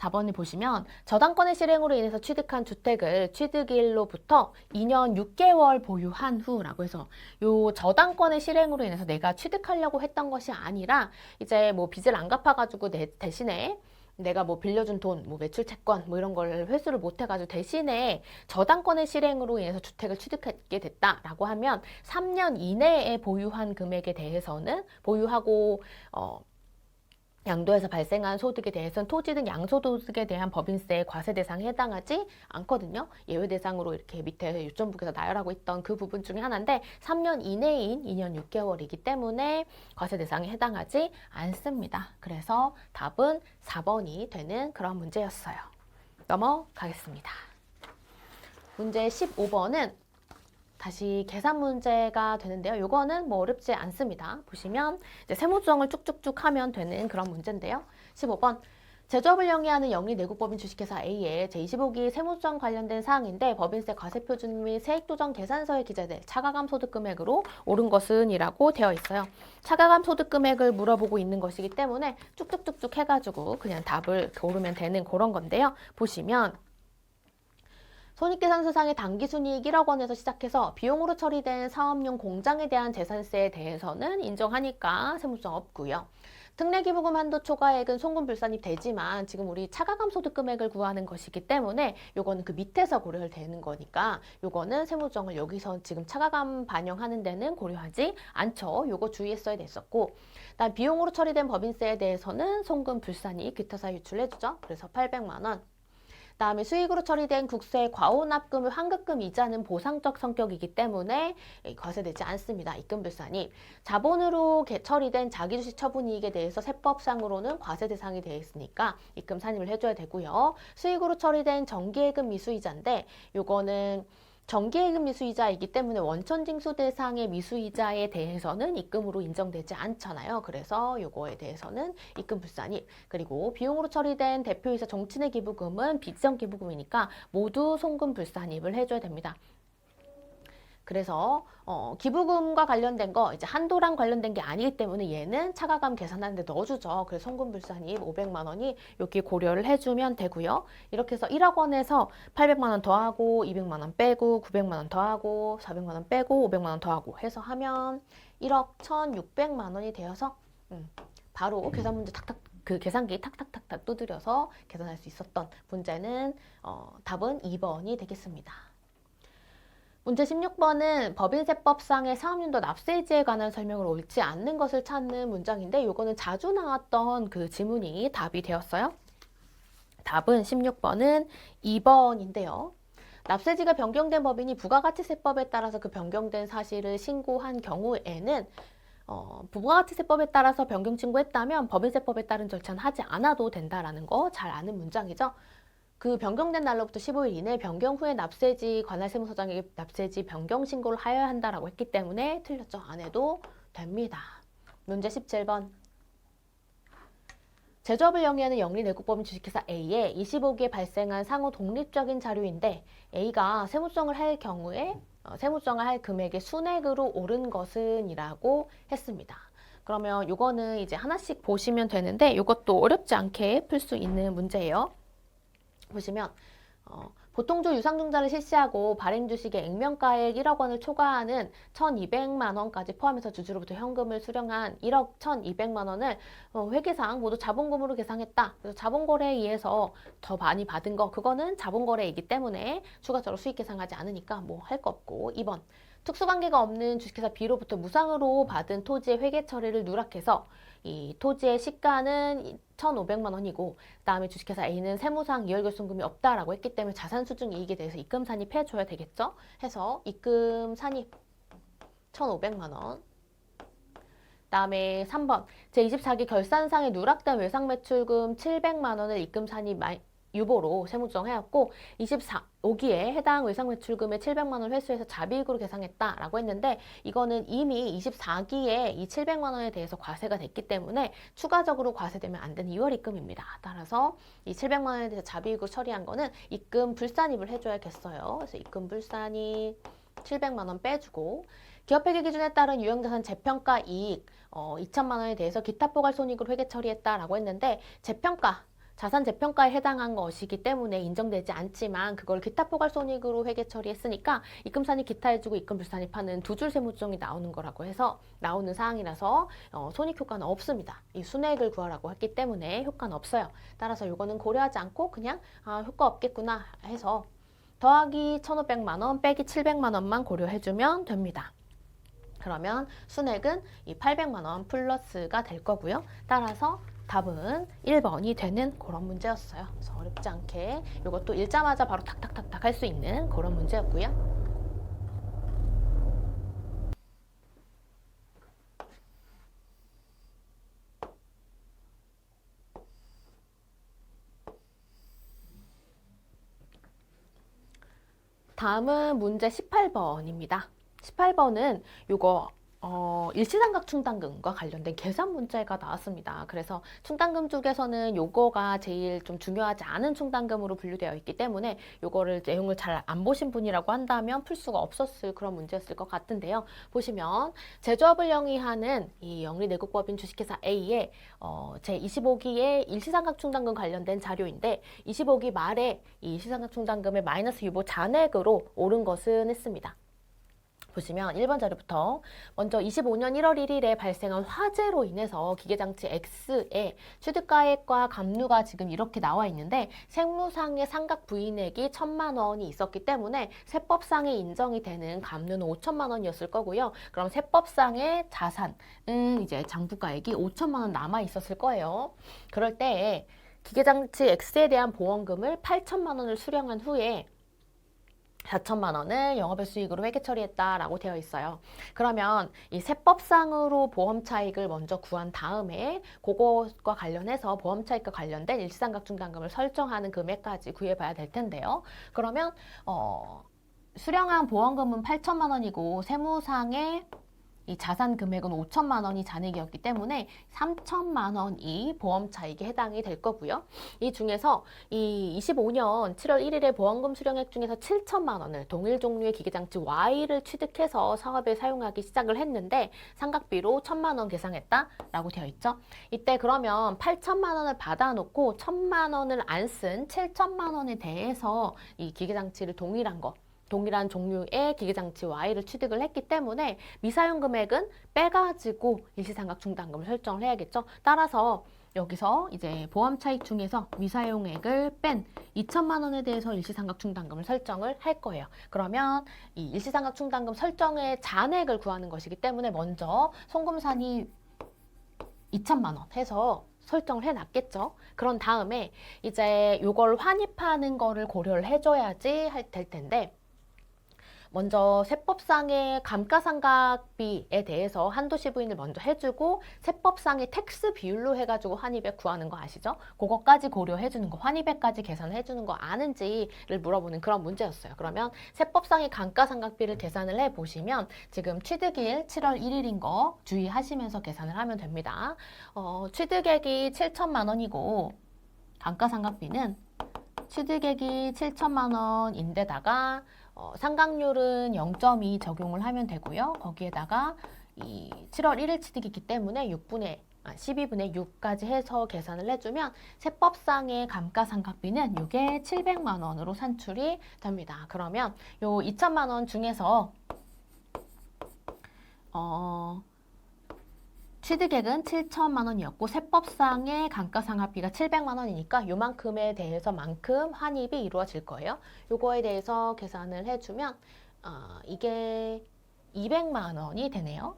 4번을 보시면 저당권의 실행으로 인해서 취득한 주택을 취득일로부터 2년 6개월 보유한 후라고 해서 요 저당권의 실행으로 인해서 내가 취득하려고 했던 것이 아니라 이제 빚을 안 갚아가지고 대신에 내가 빌려준 돈, 매출 채권 이런 걸 회수를 못 해가지고 대신에 저당권의 실행으로 인해서 주택을 취득하게 됐다라고 하면 3년 이내에 보유한 금액에 대해서는 보유하고 양도에서 발생한 소득에 대해서는 토지 등 양소득에 대한 법인세 과세 대상에 해당하지 않거든요. 예외 대상으로 이렇게 밑에 요점북에서 나열하고 있던 그 부분 중에 하나인데 3년 이내인 2년 6개월이기 때문에 과세 대상에 해당하지 않습니다. 그래서 답은 4번이 되는 그런 문제였어요. 넘어가겠습니다. 문제 15번은 다시 계산 문제가 되는데요. 요거는 뭐 어렵지 않습니다. 보시면 이제 세무조정을 쭉쭉쭉 하면 되는 그런 문제인데요. 15번 제조업을 영위하는 영리내국법인 주식회사 A의 제25기 세무조정 관련된 사항인데 법인세 과세표준 및 세액조정 계산서에 기재될 차가감 소득금액으로 옳은 것은 이라고 되어 있어요. 차가감 소득금액을 물어보고 있는 것이기 때문에 쭉쭉쭉쭉 해가지고 그냥 답을 고르면 되는 그런 건데요. 보시면 손익계산서상의 당기순이익 1억 원에서 시작해서 비용으로 처리된 사업용 공장에 대한 재산세에 대해서는 인정하니까 세무조정 없고요. 특례기부금 한도 초과액은 송금불산입 되지만 지금 우리 차가감 소득금액을 구하는 것이기 때문에 요거는 그 밑에서 고려되는 거니까 요거는 세무조정을 여기서 지금 차가감 반영하는 데는 고려하지 않죠. 요거 주의했어야 됐었고 그다음 비용으로 처리된 법인세에 대해서는 송금불산입 기타사 유출해주죠. 그래서 800만 원. 다음에 수익으로 처리된 국세 과호납금 환급금 이자는 보상적 성격이기 때문에 과세되지 않습니다. 입금불산이. 자본으로 처리된 자기주식 처분이익에 대해서 세법상으로는 과세 대상이 되어 있으니까 입금 산입을 해줘야 되고요. 수익으로 처리된 정기예금 미수이자인데 요거는 정기예금 미수이자이기 때문에 원천징수 대상의 미수이자에 대해서는 입금으로 인정되지 않잖아요. 그래서 요거에 대해서는 입금불산입. 그리고 비용으로 처리된 대표이사 정친의 기부금은 빚성 기부금이니까 모두 송금불산입을 해줘야 됩니다. 그래서 기부금과 관련된 거 이제 한도랑 관련된 게 아니기 때문에 얘는 차가감 계산하는데 넣어주죠. 그래서 송금불산입 500만 원이 여기 고려를 해주면 되고요. 이렇게 해서 1억 원에서 800만 원 더하고 200만 원 빼고 900만 원 더하고 400만 원 빼고 500만 원 더하고 해서 하면 1억 1,600만 원이 되어서 바로 계산 문제 탁탁 그 계산기 탁탁탁탁 두드려서 계산할 수 있었던 문제는 답은 2번이 되겠습니다. 문제 16번은 법인세법상의 사업연도 납세지에 관한 설명을 옳지 않는 것을 찾는 문장인데 요거는 자주 나왔던 그 지문이 답이 되었어요. 답은 16번은 2번인데요. 납세지가 변경된 법인이 부가가치세법에 따라서 그 변경된 사실을 신고한 경우에는 부가가치세법에 따라서 변경 신고했다면 법인세법에 따른 절차는 하지 않아도 된다라는 거 잘 아는 문장이죠. 그 변경된 날로부터 15일 이내 변경 후에 납세지 관할 세무서장에게 납세지 변경 신고를 하여야 한다라고 했기 때문에 틀렸죠. 안 해도 됩니다. 문제 17번. 제조업을 영위하는 영리내국법인 주식회사 A에 25기에 발생한 상호 독립적인 자료인데 A가 세무조정을 할 경우에 세무조정을 할 금액의 순액으로 옳은 것은 이라고 했습니다. 그러면 요거는 이제 하나씩 보시면 되는데 요것도 어렵지 않게 풀 수 있는 문제예요. 보시면 보통주 유상증자를 실시하고 발행주식의 액면가액 1억 원을 초과하는 1,200만 원까지 포함해서 주주로부터 현금을 수령한 1억 1,200만 원을 회계상 모두 자본금으로 계상했다. 그래서 자본거래에 의해서 더 많이 받은 거 그거는 자본거래이기 때문에 추가적으로 수익 계상하지 않으니까 뭐 할 거 없고 2번 특수관계가 없는 주식회사 B로부터 무상으로 받은 토지의 회계 처리를 누락해서 이 토지의 시가는 1,500만 원이고 그다음에 주식회사 A는 세무상 이월결손금이 없다라고 했기 때문에 자산 수증 이익에 대해서 입금 산입해줘야 되겠죠. 해서 입금 산입 1,500만 원. 그다음에 3번 제24기 결산상에 누락된 외상매출금 700만 원을 입금 산입 유보로 세무조정해왔고 24기에 해당 외상매출금의 700만 원 회수해서 자비익으로 계상했다라고 했는데 이거는 이미 24기에 이 700만 원에 대해서 과세가 됐기 때문에 추가적으로 과세되면 안 되는 2월 입금입니다. 따라서 이 700만 원에 대해서 자비익으로 처리한 거는 입금 불산입을 해줘야겠어요. 그래서 입금 불산입 700만 원 빼주고 기업회계 기준에 따른 유형자산 재평가 이익 2천만 원에 대해서 기타 포괄 손익으로 회계 처리했다라고 했는데 재평가 자산 재평가에 해당한 것이기 때문에 인정되지 않지만 그걸 기타 포괄 손익으로 회계 처리했으니까 입금 산입 기타 해주고 입금 불산입하는 두 줄 세무조정이 나오는 거라고 해서 나오는 사항이라서 손익 효과는 없습니다. 이 순액을 구하라고 했기 때문에 효과는 없어요. 따라서 이거는 고려하지 않고 그냥 효과 없겠구나 해서 더하기 1,500만 원 빼기 700만 원만 고려해주면 됩니다. 그러면 순액은 이 800만 원 플러스가 될 거고요. 따라서 답은 1번이 되는 그런 문제였어요. 그래서 어렵지 않게 이것도 읽자마자 바로 탁탁탁탁 할 수 있는 그런 문제였고요. 다음은 문제 18번입니다. 18번은 요거 일시삼각 충당금과 관련된 계산 문제가 나왔습니다. 그래서 충당금 쪽에서는 요거가 제일 좀 중요하지 않은 충당금으로 분류되어 있기 때문에 요거를 내용을 잘 안 보신 분이라고 한다면 풀 수가 없었을 그런 문제였을 것 같은데요. 보시면 제조업을 영위하는 이 영리내국법인 주식회사 A의 제25기의 일시삼각 충당금 관련된 자료인데 25기 말에 이 일시삼각 충당금의 마이너스 유보 잔액으로 오른 것은 했습니다. 보시면 1번 자료부터 먼저 25년 1월 1일에 발생한 화재로 인해서 기계장치 X의 취득가액과 감루가 지금 이렇게 나와 있는데 세무상의 상각 부인액이 1,000만 원이 있었기 때문에 세법상에 인정이 되는 감루는 5천만 원이었을 거고요. 그럼 세법상의 자산은 이제 장부가액이 5천만 원 남아 있었을 거예요. 그럴 때 기계장치 X에 대한 보험금을 8천만 원을 수령한 후에 4천만 원을 영업외 수익으로 회계 처리했다라고 되어 있어요. 그러면 이 세법상으로 보험 차익을 먼저 구한 다음에 그것과 관련해서 보험 차익과 관련된 일시삼각 충당금을 설정하는 금액까지 구해봐야 될 텐데요. 그러면 수령한 보험금은 8천만 원이고 세무상의 이 자산 금액은 5천만 원이 잔액이었기 때문에 3천만 원이 보험 차익에 해당이 될 거고요. 이 중에서 이 25년 7월 1일에 보험금 수령액 중에서 7천만 원을 동일 종류의 기계장치 Y를 취득해서 사업에 사용하기 시작을 했는데 상각비로 1,000만 원 계상했다라고 되어 있죠. 이때 그러면 8천만 원을 받아놓고 1,000만 원을 안 쓴 7천만 원에 대해서 이 기계장치를 동일한 종류의 기계장치 Y를 취득을 했기 때문에 미사용 금액은 빼가지고 일시삼각 충당금을 설정을 해야겠죠. 따라서 여기서 이제 보험 차익 중에서 미사용액을 뺀 2천만 원에 대해서 일시삼각 충당금을 설정을 할 거예요. 그러면 이 일시삼각 충당금 설정의 잔액을 구하는 것이기 때문에 먼저 송금산이 2천만 원 해서 설정을 해놨겠죠. 그런 다음에 이제 요걸 환입하는 거를 고려를 해줘야지 될 텐데 먼저 세법상의 감가상각비에 대해서 한도시 부인을 먼저 해주고 세법상의 텍스 비율로 해가지고 환입액 구하는 거 아시죠? 그거까지 고려해주는 거, 환입액까지 계산해주는 거 아는지를 물어보는 그런 문제였어요. 그러면 세법상의 감가상각비를 계산을 해보시면 지금 취득일 7월 1일인 거 주의하시면서 계산을 하면 됩니다. 취득액이 7천만 원이고 감가상각비는 취득액이 7천만 원인데다가 상각률은 0.2 적용을 하면 되고요. 거기에다가 이 7월 1일 취득이기 때문에 12분의 6까지 해서 계산을 해주면 세법상의 감가상각비는 이게 700만 원으로 산출이 됩니다. 그러면 요 2천만 원 중에서 취득액은 7천만 원이었고 세법상의 감가상각비가 700만 원이니까 요만큼에 대해서만큼 환입이 이루어질 거예요. 요거에 대해서 계산을 해주면 이게 200만 원이 되네요.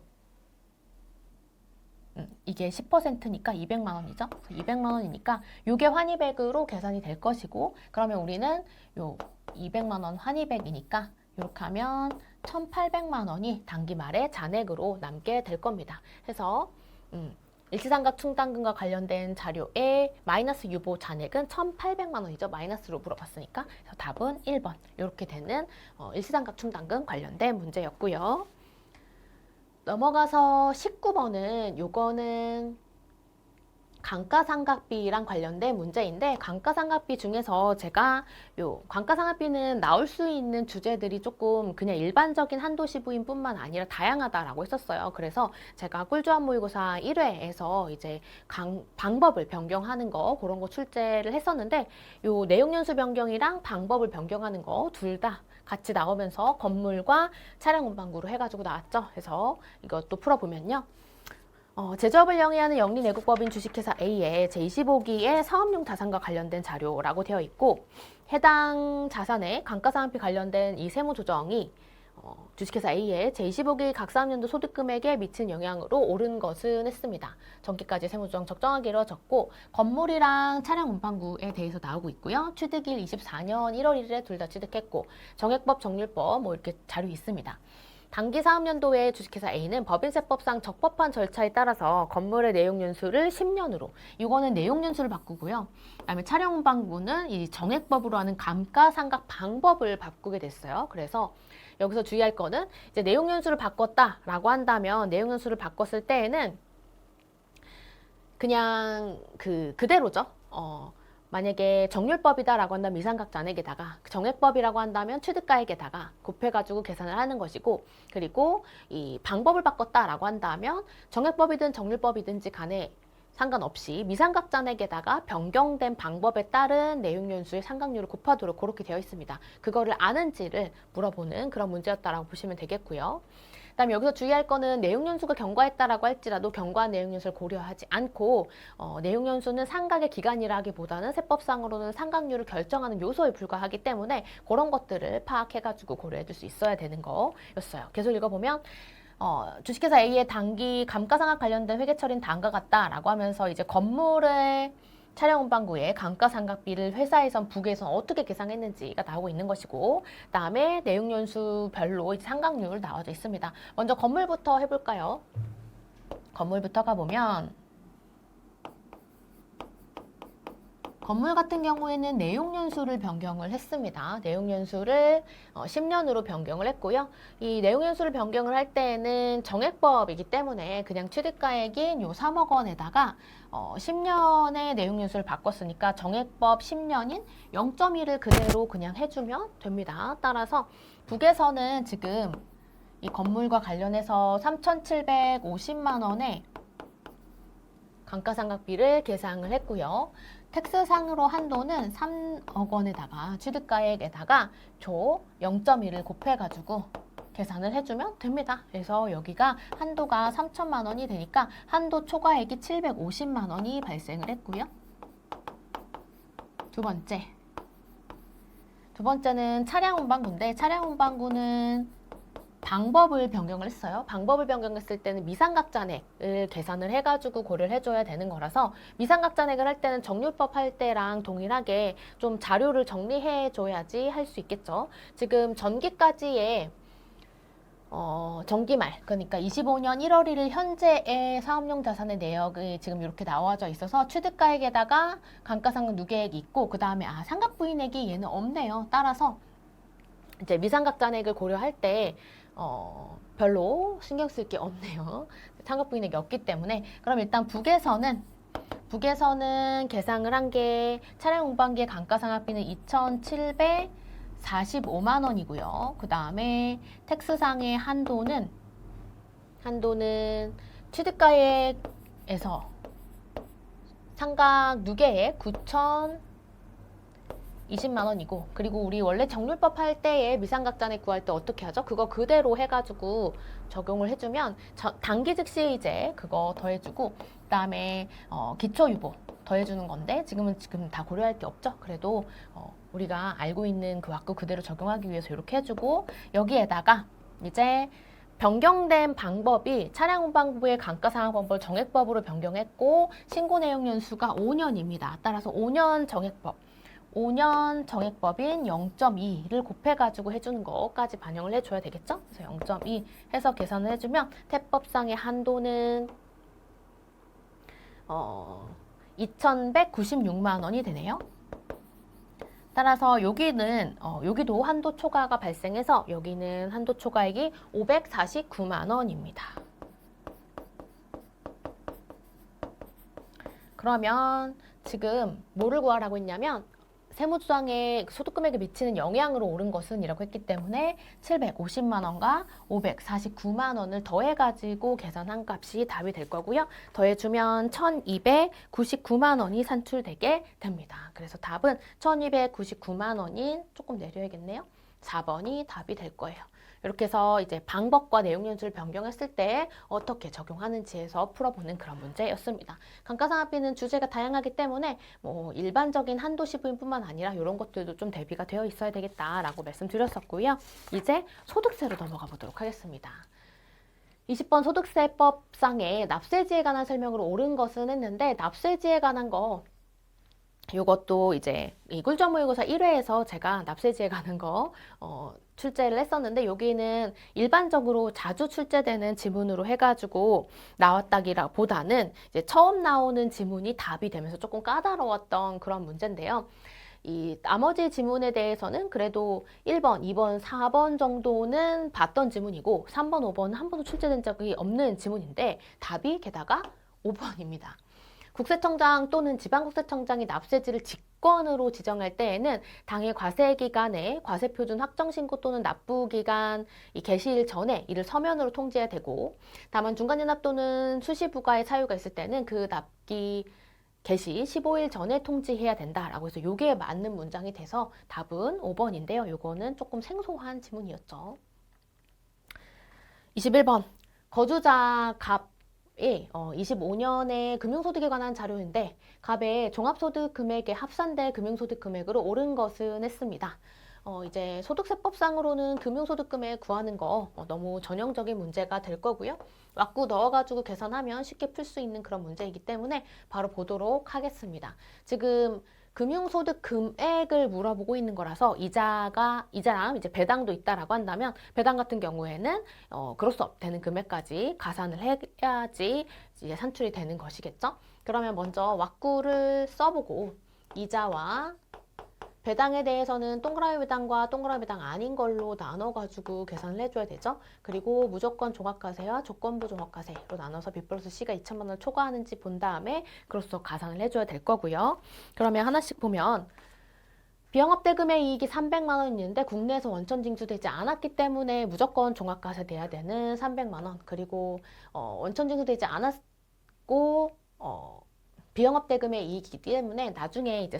이게 10%니까 200만 원이죠. 200만 원이니까 요게 환입액으로 계산이 될 것이고 그러면 우리는 요 200만 원 환입액이니까 이렇게 하면 1,800만 원이 단기 말에 잔액으로 남게 될 겁니다. 해서 일시삼각 충당금과 관련된 자료의 마이너스 유보 잔액은 1,800만 원이죠. 마이너스로 물어봤으니까. 그래서 답은 1번. 이렇게 되는 일시삼각 충당금 관련된 문제였고요. 넘어가서 19번은 요거는 감가상각비랑 관련된 문제인데 감가상각비 중에서 제가 요 감가상각비는 나올 수 있는 주제들이 조금 그냥 일반적인 한도시부인 뿐만 아니라 다양하다라고 했었어요. 그래서 제가 꿀조합 모의고사 1회에서 이제 방법을 변경하는 거 그런 거 출제를 했었는데 요 내용연수 변경이랑 방법을 변경하는 거 둘 다 같이 나오면서 건물과 차량 운반구로 해가지고 나왔죠. 그래서 이것도 풀어보면요. 제조업을 영위하는 영리내국법인 주식회사 A의 제25기의 사업용 자산과 관련된 자료라고 되어 있고 해당 자산의 감가상각비 관련된 이 세무조정이 주식회사 A의 제25기 각4학년도 소득금액에 미친 영향으로 오른 것은 했습니다. 전기까지 세무조정 적정하게 이루어졌고 건물이랑 차량 운반구에 대해서 나오고 있고요. 취득일 24년 1월 1일에 둘 다 취득했고 정액법, 정률법 뭐 이렇게 자료 있습니다. 당기 사업연도에 주식회사 A는 법인세법상 적법한 절차에 따라서 건물의 내용연수를 10년으로, 이거는 내용연수를 바꾸고요. 그다음에 차량 운반구는 이 정액법으로 하는 감가상각 방법을 바꾸게 됐어요. 그래서 여기서 주의할 거는 이제 내용연수를 바꿨다라고 한다면 내용연수를 바꿨을 때에는 그냥 그대로죠. 만약에 정률법이다라고 한다면 미상각 잔액에다가 정액법이라고 한다면 취득가액에다가 곱해가지고 계산을 하는 것이고, 그리고 이 방법을 바꿨다라고 한다면 정액법이든 정률법이든지 간에 상관없이 미상각 잔액에다가 변경된 방법에 따른 내용연수의 상각률을 곱하도록 그렇게 되어 있습니다. 그거를 아는지를 물어보는 그런 문제였다라고 보시면 되겠고요. 그다음에 여기서 주의할 거는 내용연수가 경과했다라고 할지라도 경과한 내용연수를 고려하지 않고 내용연수는 상각의 기간이라기보다는 세법상으로는 상각률을 결정하는 요소에 불과하기 때문에 그런 것들을 파악해가지고 고려해둘 수 있어야 되는 거였어요. 계속 읽어보면 주식회사 A의 당기 감가상각 관련된 회계처리는 다음과 같다라고 하면서 이제 건물의 차량 운반구의 감가상각비를 회사에선 부계에선 어떻게 계산했는지가 나오고 있는 것이고, 그다음에 내용연수별로 상각률 나와져 있습니다. 먼저 건물부터 해볼까요? 건물부터 가보면 건물 같은 경우에는 내용연수를 변경을 했습니다. 내용연수를 10년으로 변경을 했고요. 이 내용연수를 변경을 할 때에는 정액법이기 때문에 그냥 취득가액인 요 3억 원에다가 10년의 내용연수를 바꿨으니까 정액법 10년인 0.1을 그대로 그냥 해주면 됩니다. 따라서 북에서는 지금 이 건물과 관련해서 3,750만 원의 감가상각비를 계상을 했고요. 텍스상으로 한도는 3억 원에다가 취득가액에다가 조 0.1을 곱해가지고 계산을 해주면 됩니다. 그래서 여기가 한도가 3천만 원이 되니까 한도 초과액이 750만 원이 발생을 했고요. 두 번째는 차량 운반구인데 차량 운반구는 방법을 변경을 했어요. 방법을 변경했을 때는 미상각 잔액을 계산을 해가지고 고려를 해줘야 되는 거라서 미상각 잔액을 할 때는 정률법 할 때랑 동일하게 좀 자료를 정리해줘야지 할 수 있겠죠. 지금 전기까지의 정기말, 그러니까 25년 1월 1일 현재의 사업용 자산의 내역이 지금 이렇게 나와져 있어서 취득가액에다가 감가상각 누계액이 있고 그 다음에 상각부인액이 얘는 없네요. 따라서 이제 미상각 잔액을 고려할 때 별로 신경 쓸 게 없네요. 상각부인액이 없기 때문에. 그럼 일단 북에서는 계상을 한 게 차량 운반기의 감가상각비는 2,745만 원이고요. 그 다음에 텍스상의 한도는 취득가액에서 상각 누계액 9,020만 원이고, 그리고 우리 원래 정률법 할 때에 미상각 잔액 구할 때 어떻게 하죠? 그거 그대로 해가지고 적용을 해주면 단기 즉시 이제 그거 더해주고, 그 다음에 기초유보 더해주는 건데 지금 다 고려할 게 없죠. 그래도 우리가 알고 있는 그 왁구 그대로 적용하기 위해서 이렇게 해주고, 여기에다가 이제 변경된 방법이 차량 운반부의 감가상각법을 정액법으로 변경했고 신고 내용 연수가 5년입니다. 따라서 5년 정액법인 0.2를 곱해가지고 해주는 것까지 반영을 해줘야 되겠죠? 그래서 0.2 해서 계산을 해주면 태법상의 한도는 2,196만 원이 되네요. 따라서 여기도 한도 초과가 발생해서 여기는 한도 초과액이 549만 원입니다. 그러면 지금 뭐를 구하라고 했냐면 세무조정에 소득금액에 미치는 영향으로 오른 것은 이라고 했기 때문에 750만 원과 549만 원을 더해가지고 계산한 값이 답이 될 거고요. 더해주면 1299만 원이 산출되게 됩니다. 그래서 답은 1299만 원인, 조금 내려야겠네요. 4번이 답이 될 거예요. 이렇게 해서 이제 방법과 내용 연수를 변경했을 때 어떻게 적용하는지에서 풀어보는 그런 문제였습니다. 감가상각비는 주제가 다양하기 때문에 뭐 일반적인 한도시부인뿐만 아니라 이런 것들도 좀 대비가 되어 있어야 되겠다라고 말씀드렸었고요. 이제 소득세로 넘어가 보도록 하겠습니다. 20번 소득세법상의 납세지에 관한 설명으로 옳은 것은 했는데 납세지에 관한 거 이것도 이제 이 꿀점모의고사 1회에서 제가 납세지에 관한 거 출제를 했었는데 여기는 일반적으로 자주 출제되는 지문으로 해가지고 나왔다기라 보다는 이제 처음 나오는 지문이 답이 되면서 조금 까다로웠던 그런 문제인데요. 이 나머지 지문에 대해서는 그래도 1번, 2번, 4번 정도는 봤던 지문이고 3번, 5번은 한 번도 출제된 적이 없는 지문인데 답이 게다가 5번입니다. 국세청장 또는 지방국세청장이 납세지를 직권으로 지정할 때에는 당해 과세기간에 과세표준 확정신고 또는 납부기간 이 개시일 전에 이를 서면으로 통지해야 되고 다만 중간연납 또는 수시부과의 사유가 있을 때는 그 납기 개시 15일 전에 통지해야 된다라고 해서 요게 맞는 문장이 돼서 답은 5번인데요. 요거는 조금 생소한 지문이었죠. 21번 거주자 갑 25년의 금융소득에 관한 자료인데 갑의 종합소득 금액에 합산된 금융소득 금액으로 옳은 것은 했습니다. 이제 소득세법상으로는 금융소득 금액 구하는 거 너무 전형적인 문제가 될 거고요. 왁구 넣어가지고 계산하면 쉽게 풀 수 있는 그런 문제이기 때문에 바로 보도록 하겠습니다. 지금 금융소득 금액을 물어보고 있는 거라서 이자랑 이제 배당도 있다라고 한다면 배당 같은 경우에는 그로써 되는 금액까지 가산을 해야지 이제 산출이 되는 것이겠죠. 그러면 먼저 왁구를 써보고 이자와 배당에 대해서는 동그라미 배당과 동그라미 배당 아닌 걸로 나눠가지고 계산을 해줘야 되죠. 그리고 무조건 종합과세와 조건부 종합과세로 나눠서 B 플러스 C가 2천만 원을 초과하는지 본 다음에 그로써 가산을 해줘야 될 거고요. 그러면 하나씩 보면 비영업대금의 이익이 300만 원 있는데 국내에서 원천 징수되지 않았기 때문에 무조건 종합과세 돼야 되는 300만 원. 그리고 원천 징수되지 않았고 비영업대금의 이익이기 때문에 나중에 이제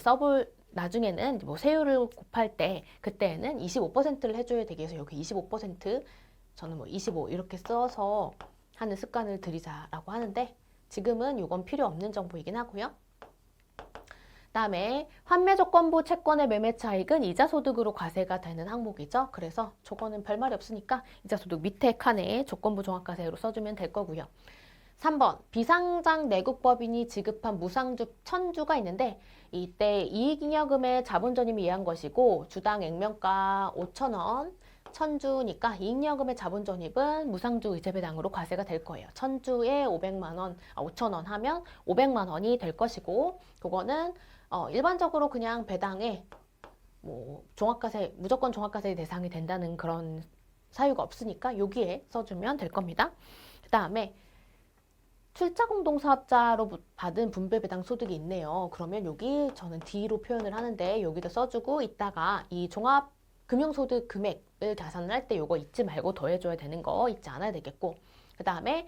나중에는 뭐 세율을 곱할 때 그때는 25%를 해줘야 되기 위해서 여기 25% 저는 뭐 25 이렇게 써서 하는 습관을 들이자라고 하는데 지금은 이건 필요 없는 정보이긴 하고요. 그다음에 환매조건부 채권의 매매 차익은 이자소득으로 과세가 되는 항목이죠. 그래서 저거는 별말이 없으니까 이자소득 밑에 칸에 조건부 종합과세로 써주면 될 거고요. 3번 비상장 내국법인이 지급한 무상주 1000주가 있는데 이때 이익잉여금의 자본전입이 이해한 것이고 주당 액면가 5,000원 1000주니까 이익잉여금의 자본전입은 무상주 의제배당으로 과세가 될 거예요. 1000주에 5,000원 하면 500만 원이 될 것이고 그거는 일반적으로 그냥 배당에 뭐 종합과세 무조건 종합과세 대상이 된다는 그런 사유가 없으니까 여기에 써주면 될 겁니다. 그 다음에 출자공동사업자로 받은 분배배당 소득이 있네요. 그러면 여기 저는 D로 표현을 하는데 여기다 써주고 이따가 이 종합금융소득 금액을 계산을 할 때 이거 잊지 말고 더해줘야 되는 거 잊지 않아야 되겠고 그 다음에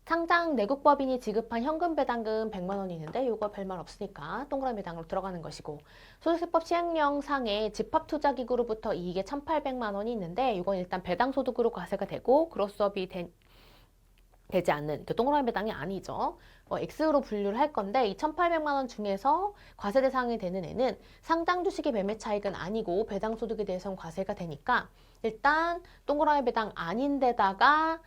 상장 내국법인이 지급한 현금배당금 100만 원이 있는데 이거 별말 없으니까 동그라미 배당으로 들어가는 것이고 소득세법 시행령상의 집합투자기구로부터 이익의 1,800만 원이 있는데 이건 일단 배당소득으로 과세가 되고 그로스업이 되지 않는 그 동그라미 배당이 아니죠. X로 분류를 할 건데 2,800만 원 중에서 과세 대상이 되는 애는 상장 주식의 매매 차익은 아니고 배당 소득에 대해서는 과세가 되니까 일단 동그라미 배당 아닌 데다가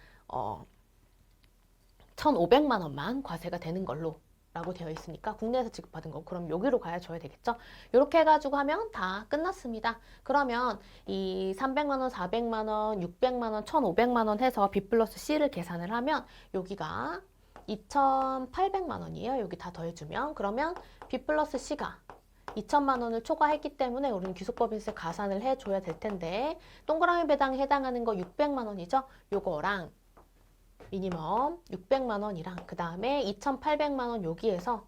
1,500만 원만 과세가 되는 걸로 라고 되어 있으니까 국내에서 지급받은 거 그럼 여기로 가야 줘야 되겠죠. 이렇게 해가지고 하면 다 끝났습니다. 그러면 이 300만 원, 400만 원, 600만 원, 1,500만 원 해서 B 플러스 C를 계산을 하면 여기가 2,800만 원이에요. 여기 다 더해주면 그러면 B 플러스 C가 2천만 원을 초과했기 때문에 우리는 귀속법인세 가산을 해줘야 될 텐데 동그라미 배당에 해당하는 거 600만 원이죠. 요거랑 미니멈 600만 원이랑 그 다음에 2,800만 원 여기에서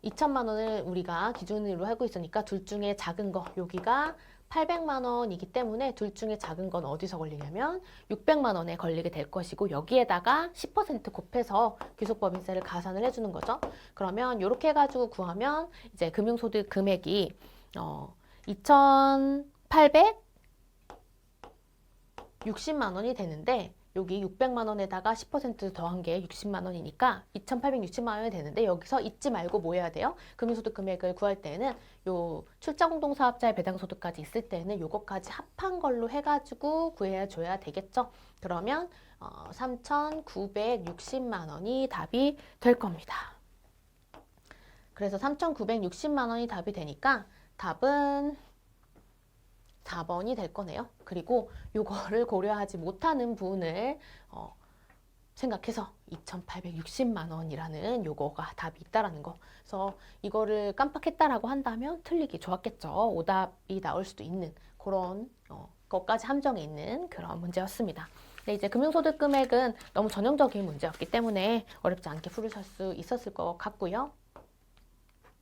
2천만 원을 우리가 기준으로 하고 있으니까 둘 중에 작은 거 여기가 800만 원이기 때문에 둘 중에 작은 건 어디서 걸리냐면 600만 원에 걸리게 될 것이고 여기에다가 10% 곱해서 귀속법인세를 가산을 해주는 거죠. 그러면 이렇게 해가지고 구하면 이제 금융소득 금액이 2,800 60만 원이 되는데 여기 600만 원에다가 10% 더한 게 60만 원이니까 2,860만 원이 되는데 여기서 잊지 말고 뭐 해야 돼요? 금융소득 금액을 구할 때는 요 출자공동사업자의 배당소득까지 있을 때는 요거까지 합한 걸로 해가지고 구해줘야 되겠죠? 그러면 3,960만 원이 답이 될 겁니다. 그래서 3,960만 원이 답이 되니까 답은 4번이 될 거네요. 그리고 요거를 고려하지 못하는 부분을 생각해서 2,860만 원이라는 요거가 답이 있다라는 거. 그래서 이거를 깜빡했다라고 한다면 틀리기 좋았겠죠. 오답이 나올 수도 있는 그런 것까지 함정에 있는 그런 문제였습니다. 근데 이제 금융소득 금액은 너무 전형적인 문제였기 때문에 어렵지 않게 풀으실 수 있었을 것 같고요.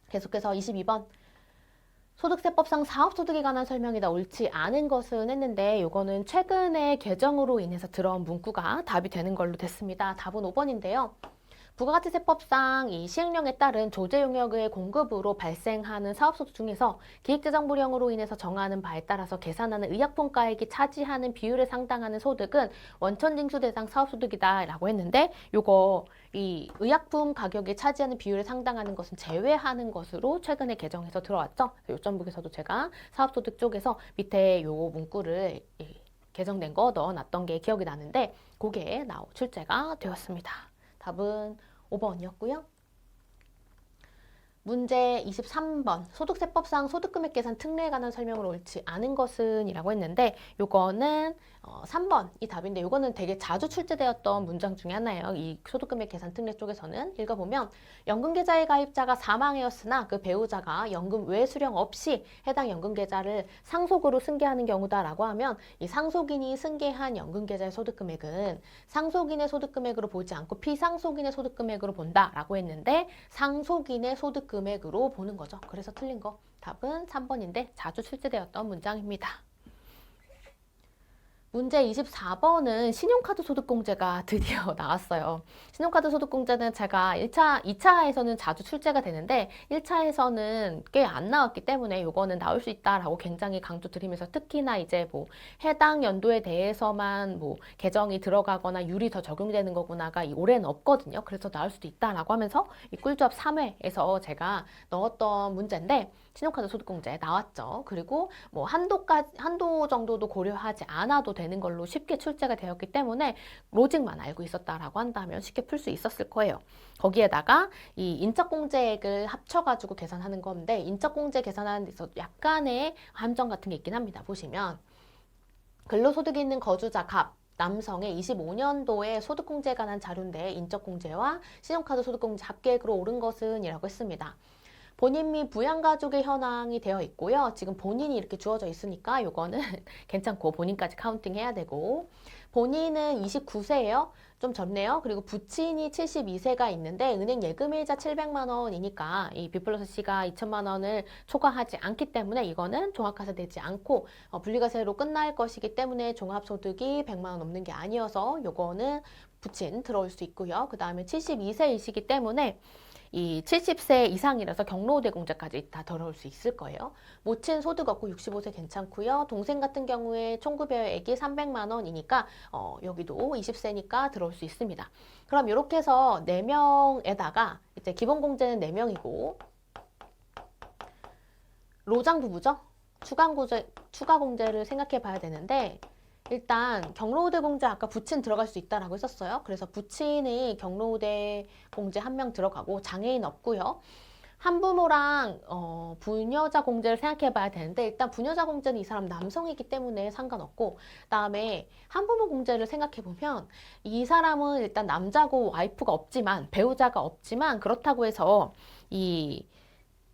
계속해서 22번. 소득세법상 사업소득에 관한 설명이다. 옳지 않은 것은 했는데 이거는 최근에 개정으로 인해서 들어온 문구가 답이 되는 걸로 됐습니다. 답은 5번인데요. 부가가치세법상 이 시행령에 따른 조제 용역의 공급으로 발생하는 사업소득 중에서 기획재정부령으로 인해서 정하는 바에 따라서 계산하는 의약품가액이 차지하는 비율에 상당하는 소득은 원천징수 대상 사업소득이다 라고 했는데 요거 이 의약품 가격이 차지하는 비율에 상당하는 것은 제외하는 것으로 최근에 개정해서 들어왔죠. 요점북에서도 제가 사업소득 쪽에서 밑에 요 문구를 개정된 거 넣어놨던 게 기억이 나는데 그게 출제가 되었습니다. 답은 5번이었고요. 문제 23번. 소득세법상 소득금액 계산 특례에 관한 설명을 옳지 않은 것은 이라고 했는데 요거는 3번이 답인데 요거는 되게 자주 출제되었던 문장 중에 하나예요. 이 소득금액 계산 특례 쪽에서는 읽어보면 연금계좌의 가입자가 사망하였으나 그 배우자가 연금 외 수령 없이 해당 연금계좌를 상속으로 승계하는 경우다라고 하면 이 상속인이 승계한 연금계좌의 소득금액은 상속인의 소득금액으로 보지 않고 피상속인의 소득금액으로 본다라고 했는데 상속인의 소득금액으로 보는 거죠. 그래서 틀린 거 답은 3번인데 자주 출제되었던 문장입니다. 문제 24번은 신용카드 소득공제가 드디어 나왔어요. 신용카드 소득공제는 제가 2차에서는 자주 출제가 되는데 1차에서는 꽤 안 나왔기 때문에 이거는 나올 수 있다라고 굉장히 강조드리면서 특히나 이제 뭐 해당 연도에 대해서만 뭐 개정이 들어가거나 율이 더 적용되는 거구나가 올해는 없거든요. 그래서 나올 수도 있다라고 하면서 이 꿀조합 3회에서 제가 넣었던 문제인데 신용카드 소득공제 나왔죠. 그리고 뭐 한도 정도도 고려하지 않아도 되는 걸로 쉽게 출제가 되었기 때문에 로직만 알고 있었다라고 한다면 쉽게 풀 수 있었을 거예요. 거기에다가 이 인적공제액을 합쳐가지고 계산하는 건데 인적공제 계산하는 데서 약간의 함정 같은 게 있긴 합니다. 보시면 근로소득이 있는 거주자 갑 남성의 25년도에 소득공제에 관한 자료인데 인적공제와 신용카드 소득공제 합계액으로 옳은 것은 이라고 했습니다. 본인 및 부양가족의 현황이 되어 있고요. 지금 본인이 이렇게 주어져 있으니까 요거는 괜찮고 본인까지 카운팅 해야 되고 본인은 29세예요. 좀 적네요. 그리고 부친이 72세가 있는데 은행 예금일자 700만 원이니까 이 B 플러스 C가 2천만 원을 초과하지 않기 때문에 이거는 종합과세 되지 않고 분리과세로 끝날 것이기 때문에 종합소득이 100만 원 넘는 게 아니어서 요거는 부친 들어올 수 있고요. 그 다음에 72세이시기 때문에 이 70세 이상이라서 경로우대 공제까지 다 들어올 수 있을 거예요. 모친 소득 없고 65세 괜찮고요. 동생 같은 경우에 총급여액이 300만 원이니까 여기도 20세니까 들어올 수 있습니다. 그럼 이렇게 해서 4명에다가 이제 기본 공제는 4명이고 로장 부부죠? 추가 공제를 생각해 봐야 되는데 일단 경로우대 공제 아까 부친 들어갈 수 있다라고 했었어요. 그래서 부친이 경로우대 공제 1명 들어가고 장애인 없고요. 한부모랑 부녀자 공제를 생각해 봐야 되는데 일단 부녀자 공제는 이 사람 남성이기 때문에 상관없고 그다음에 한부모 공제를 생각해 보면 이 사람은 일단 남자고 와이프가 없지만 배우자가 없지만 그렇다고 해서 이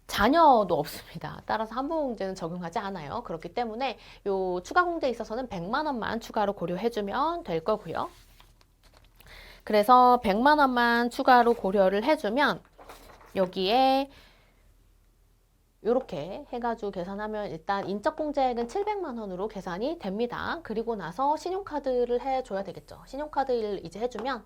자녀도 없습니다. 따라서 한부모공제는 적용하지 않아요. 그렇기 때문에 요 추가 공제에 있어서는 100만 원만 추가로 고려해주면 될 거고요. 그래서 100만 원만 추가로 고려를 해주면 여기에 이렇게 해가지고 계산하면 일단 인적공제액은 700만 원으로 계산이 됩니다. 그리고 나서 신용카드를 해줘야 되겠죠. 신용카드를 이제 해주면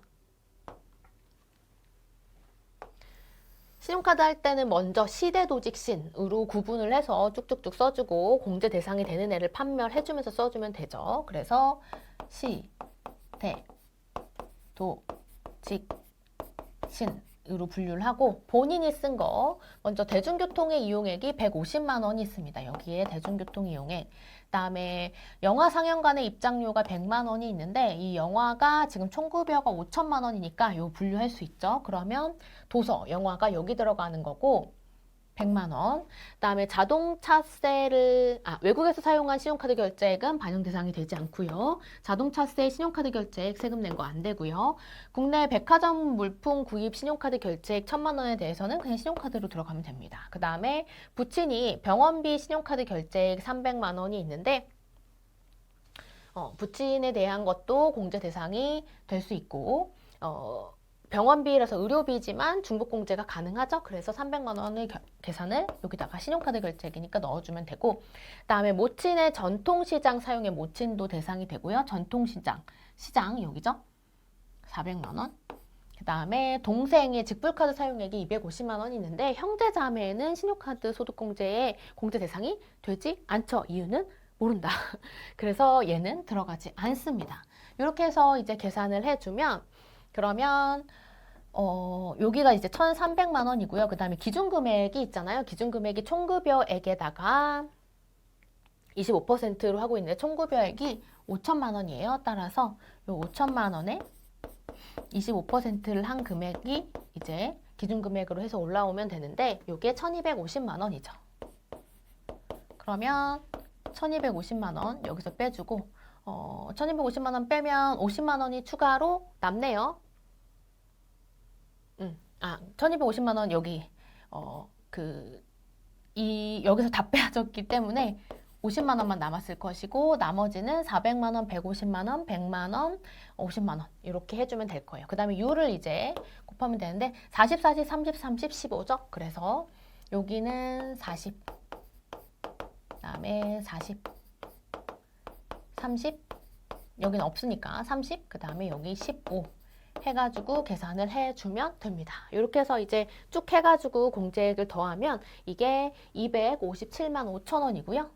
신용카드 할 때는 먼저 시대도직신으로 구분을 해서 쭉쭉쭉 써주고 공제 대상이 되는 애를 판별해주면서 써주면 되죠. 그래서 시대도직신으로 분류를 하고 본인이 쓴 거 먼저 대중교통의 이용액이 150만 원이 있습니다. 여기에 대중교통 이용액. 그다음에 영화 상영관의 입장료가 100만 원이 있는데 이 영화가 지금 총급여가 5천만 원이니까 요 분류할 수 있죠. 그러면 도서, 영화가 여기 들어가는 거고 100만 원. 그다음에 자동차세를 외국에서 사용한 신용카드 결제액은 반영 대상이 되지 않고요. 자동차세 신용카드 결제액 세금 낸 거 안 되고요. 국내 백화점 물품 구입 신용카드 결제액 1,000만 원에 대해서는 그냥 신용카드로 들어가면 됩니다. 그다음에 부친이 병원비 신용카드 결제액 300만 원이 있는데 부친에 대한 것도 공제 대상이 될 수 있고 병원비라서 의료비지만 중복공제가 가능하죠. 그래서 300만 원을 계산을 여기다가 신용카드 결제액이니까 넣어주면 되고 그다음에 모친의 전통시장 사용에 모친도 대상이 되고요. 전통시장, 시장 여기죠. 400만 원. 그다음에 동생의 직불카드 사용액이 250만 원이 있는데 형제자매는 신용카드 소득공제에 공제 대상이 되지 않죠. 이유는 모른다. 그래서 얘는 들어가지 않습니다. 이렇게 해서 이제 계산을 해주면 그러면 여기가 이제 1,300만 원이고요. 그 다음에 기준금액이 있잖아요. 기준금액이 총급여액에다가 25%로 하고 있는데 총급여액이 5천만 원이에요. 따라서 요 5천만 원에 25%를 한 금액이 이제 기준금액으로 해서 올라오면 되는데 요게 1,250만 원이죠. 그러면 1,250만 원 여기서 빼주고 1,250만 원 빼면 50만 원이 추가로 남네요. 1,250만 원 여기 여기서 다 빼앗았기 때문에 50만 원만 남았을 것이고 나머지는 400만 원, 150만 원, 100만 원, 50만 원 이렇게 해주면 될 거예요. 그 다음에 U를 이제 곱하면 되는데 40, 40, 30, 30, 15죠. 그래서 여기는 40, 그다음에 40, 30, 여기는 없으니까 30, 그 다음에 여기 15 해가지고 계산을 해주면 됩니다. 이렇게 해서 이제 쭉 해가지고 공제액을 더하면 이게 257만 5천 원이고요.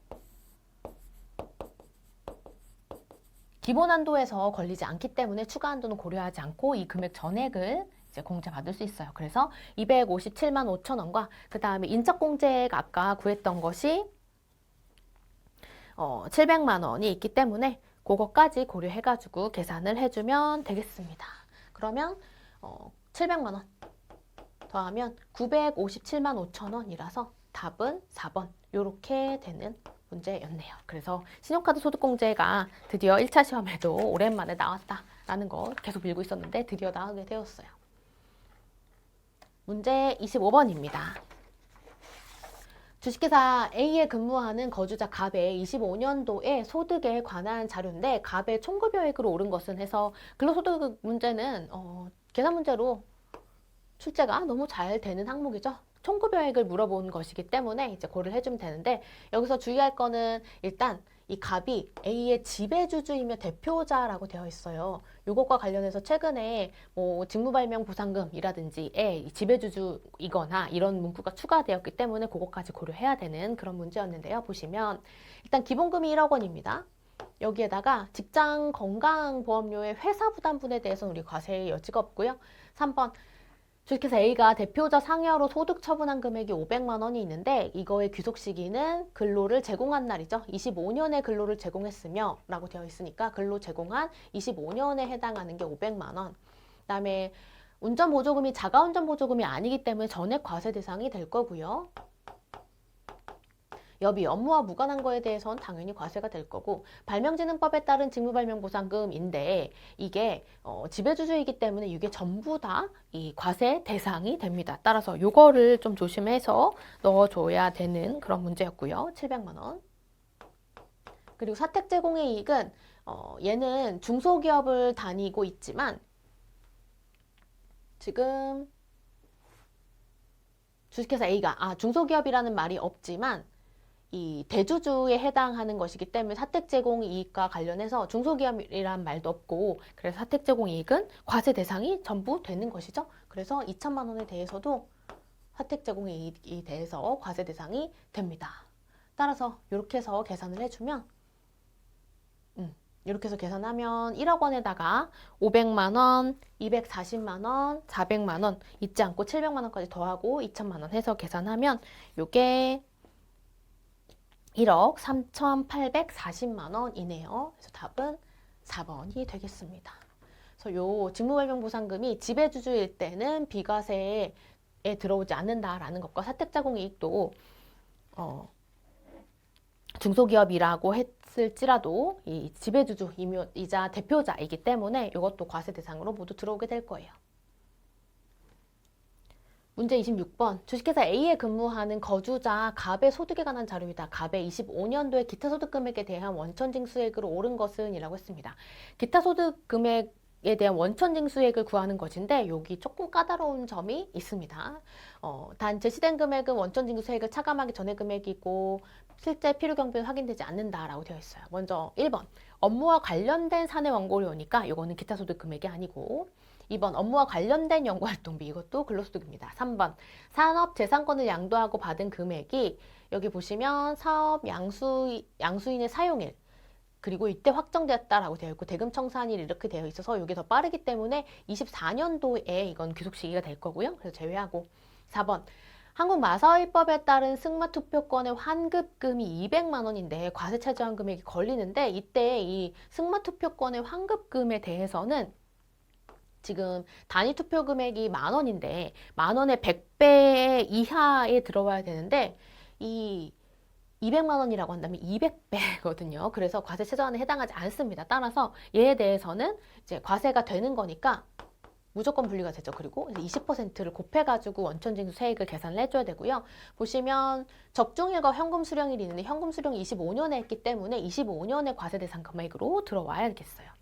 기본 한도에서 걸리지 않기 때문에 추가 한도는 고려하지 않고 이 금액 전액을 이제 공제받을 수 있어요. 그래서 257만 5천 원과 그 다음에 인적공제액 아까 구했던 것이 700만 원이 있기 때문에 그거까지 고려해가지고 계산을 해주면 되겠습니다. 그러면 700만 원 더하면 957만 5천 원이라서 답은 4번 이렇게 되는 문제였네요. 그래서 신용카드 소득공제가 드디어 1차 시험에도 오랜만에 나왔다라는 거 계속 밀고 있었는데 드디어 나오게 되었어요. 문제 25번입니다. 주식회사 A에 근무하는 거주자 갑의 25년도에 소득에 관한 자료인데 갑의 총급여액으로 오른 것은 해서 근로소득 문제는 계산 문제로 출제가 너무 잘 되는 항목이죠. 총급여액을 물어본 것이기 때문에 이제 고를 해주면 되는데 여기서 주의할 거는 일단 이 갑이 A의 지배주주이며 대표자라고 되어 있어요. 이것과 관련해서 최근에 뭐 직무발명보상금이라든지 지배주주이거나 이런 문구가 추가되었기 때문에 그것까지 고려해야 되는 그런 문제였는데요. 보시면 일단 기본금이 1억 원입니다. 여기에다가 직장 건강보험료의 회사 부담분에 대해서는 우리 과세의 여지가 없고요. 3번 주식회사 A가 대표자 상여로 소득 처분한 금액이 500만 원이 있는데 이거의 귀속 시기는 근로를 제공한 날이죠. 25년에 근로를 제공했으며 라고 되어 있으니까 근로 제공한 25년에 해당하는 게 500만 원. 그다음에 운전보조금이 자가운전보조금이 아니기 때문에 전액 과세 대상이 될 거고요. 여비 업무와 무관한 거에 대해서는 당연히 과세가 될 거고 발명진흥법에 따른 직무발명보상금인데 이게 지배주주이기 때문에 이게 전부 다 이 과세 대상이 됩니다. 따라서 요거를 좀 조심해서 넣어줘야 되는 그런 문제였고요. 700만 원. 그리고 사택 제공의 이익은 얘는 중소기업을 다니고 있지만 지금 주식회사 A가 중소기업이라는 말이 없지만 이 대주주에 해당하는 것이기 때문에 사택 제공 이익과 관련해서 중소기업이란 말도 없고 그래서 사택 제공 이익은 과세 대상이 전부 되는 것이죠. 그래서 2천만 원에 대해서도 사택 제공에 대해서 과세 대상이 됩니다. 따라서 이렇게 해서 계산을 해주면 이렇게 해서 계산하면 1억 원에다가 500만 원, 240만 원, 400만 원 잊지 않고 700만 원까지 더하고 2천만 원 해서 계산하면 요게 1억 3,840만 원이네요. 그래서 답은 4번이 되겠습니다. 그래서 요 직무발병보상금이 지배주주일 때는 비과세에 들어오지 않는다라는 것과 사택자공이익도 중소기업이라고 했을지라도 이 지배주주이자 대표자이기 때문에 이것도 과세 대상으로 모두 들어오게 될 거예요. 문제 26번. 주식회사 A에 근무하는 거주자 갑의 소득에 관한 자료이다. 갑의 25년도에 기타 소득 금액에 대한 원천 징수액으로 옳은 것은 이라고 했습니다. 기타 소득 금액에 대한 원천 징수액을 구하는 것인데 여기 조금 까다로운 점이 있습니다. 단 제시된 금액은 원천 징수액을 차감하기 전의 금액이고 실제 필요 경비는 확인되지 않는다라고 되어 있어요. 먼저 1번. 업무와 관련된 사내 원고료니까 이거는 기타 소득 금액이 아니고 2번 업무와 관련된 연구활동비 이것도 근로소득입니다. 3번 산업 재산권을 양도하고 받은 금액이 여기 보시면 사업 양수인의 사용일 그리고 이때 확정되었다라고 되어 있고 대금 청산일 이렇게 되어 있어서 이게 더 빠르기 때문에 24년도에 이건 귀속 시기가 될 거고요. 그래서 제외하고 4번 한국마사회법에 따른 승마투표권의 환급금이 200만 원인데 과세 차지한 금액이 걸리는데 이때 이 승마투표권의 환급금에 대해서는 지금 단위 투표 금액이 10,000원인데 10,000원의 100배 이하에 들어와야 되는데 이 200만 원이라고 한다면 200배거든요. 그래서 과세 최저한에 해당하지 않습니다. 따라서 얘에 대해서는 이제 과세가 되는 거니까 무조건 분리가 되죠. 그리고 20%를 곱해가지고 원천징수 세액을 계산을 해줘야 되고요. 보시면 적중일과 현금 수령일이 있는데 현금 수령이 25년에 했기 때문에 25년의 과세 대상 금액으로 들어와야겠어요.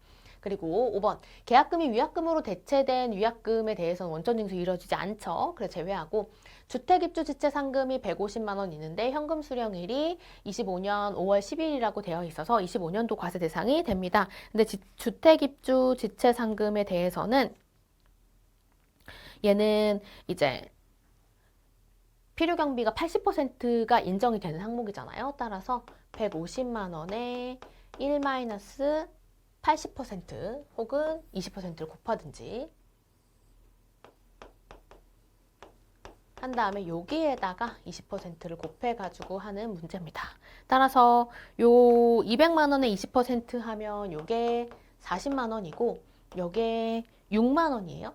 그리고 5번 계약금이 위약금으로 대체된 위약금에 대해서는 원천징수 이루어지지 않죠. 그래서 제외하고 주택입주 지체 상금이 150만 원 있는데 현금 수령일이 25년 5월 10일이라고 되어 있어서 25년도 과세 대상이 됩니다. 근데 주택입주 지체 상금에 대해서는 얘는 이제 필요 경비가 80%가 인정이 되는 항목이잖아요. 따라서 150만 원에 1-80% 혹은 20%를 곱하든지 한 다음에 여기에다가 20%를 곱해가지고 하는 문제입니다. 따라서 요 200만 원에 20% 하면 요게 40만 원이고 요게 6만 원이에요.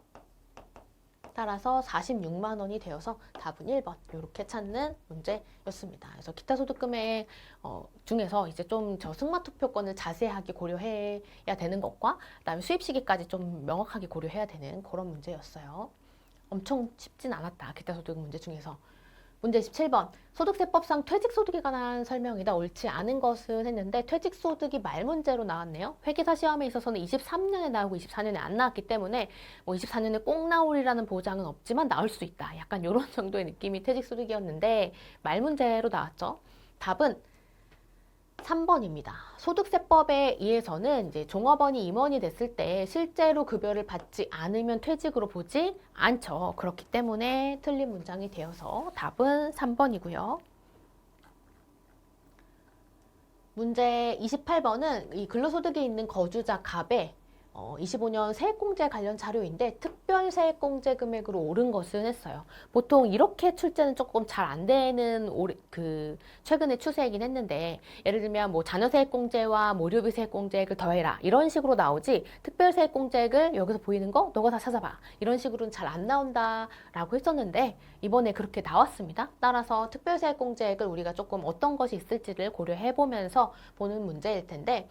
따라서 46만 원이 되어서 답은 1번 이렇게 찾는 문제였습니다. 그래서 기타 소득 금액 중에서 이제 좀 저 승마투표권을 자세하게 고려해야 되는 것과 그다음에 수입 시기까지 좀 명확하게 고려해야 되는 그런 문제였어요. 엄청 쉽진 않았다. 기타 소득 문제 중에서. 문제 17번. 소득세법상 퇴직소득에 관한 설명이다. 옳지 않은 것은 했는데 퇴직소득이 말문제로 나왔네요. 회계사 시험에 있어서는 23년에 나오고 24년에 안 나왔기 때문에 뭐 24년에 꼭 나오리라는 보장은 없지만 나올 수 있다. 약간 이런 정도의 느낌이 퇴직소득이었는데 말문제로 나왔죠. 답은 3번입니다. 소득세법에 의해서는 이제 종업원이 임원이 됐을 때 실제로 급여를 받지 않으면 퇴직으로 보지 않죠. 그렇기 때문에 틀린 문장이 되어서 답은 3번이고요. 문제 28번은 이 근로소득에 있는 거주자 갑의 25년 세액공제 관련 자료인데 특별 세액공제 금액으로 오른 것은 했어요. 보통 이렇게 출제는 조금 잘 안 되는 최근의 추세이긴 했는데 예를 들면 뭐 자녀 세액공제와 모료비 세액공제액을 더해라 이런 식으로 나오지 특별 세액공제액을 여기서 보이는 거 너가 다 찾아봐 이런 식으로는 잘 안 나온다라고 했었는데 이번에 그렇게 나왔습니다. 따라서 특별 세액공제액을 우리가 조금 어떤 것이 있을지를 고려해 보면서 보는 문제일 텐데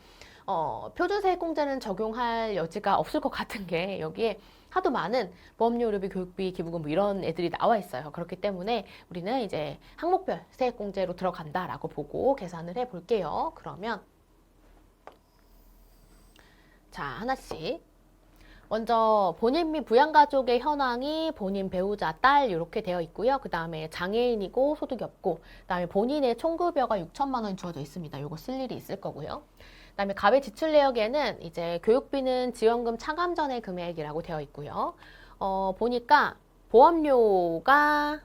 표준세액공제는 적용할 여지가 없을 것 같은 게 여기에 하도 많은 보험료, 의료비, 교육비, 기부금 뭐 이런 애들이 나와 있어요. 그렇기 때문에 우리는 이제 항목별 세액공제로 들어간다라고 보고 계산을 해 볼게요. 그러면 자, 하나씩. 먼저 본인 및 부양가족의 현황이 본인, 배우자, 딸 이렇게 되어 있고요. 그 다음에 장애인이고 소득이 없고 그 다음에 본인의 총급여가 6천만 원 주어져 있습니다. 이거 쓸 일이 있을 거고요. 그 다음에 갑의 지출 내역에는 이제 교육비는 지원금 차감 전의 금액이라고 되어 있고요. 보니까 보험료가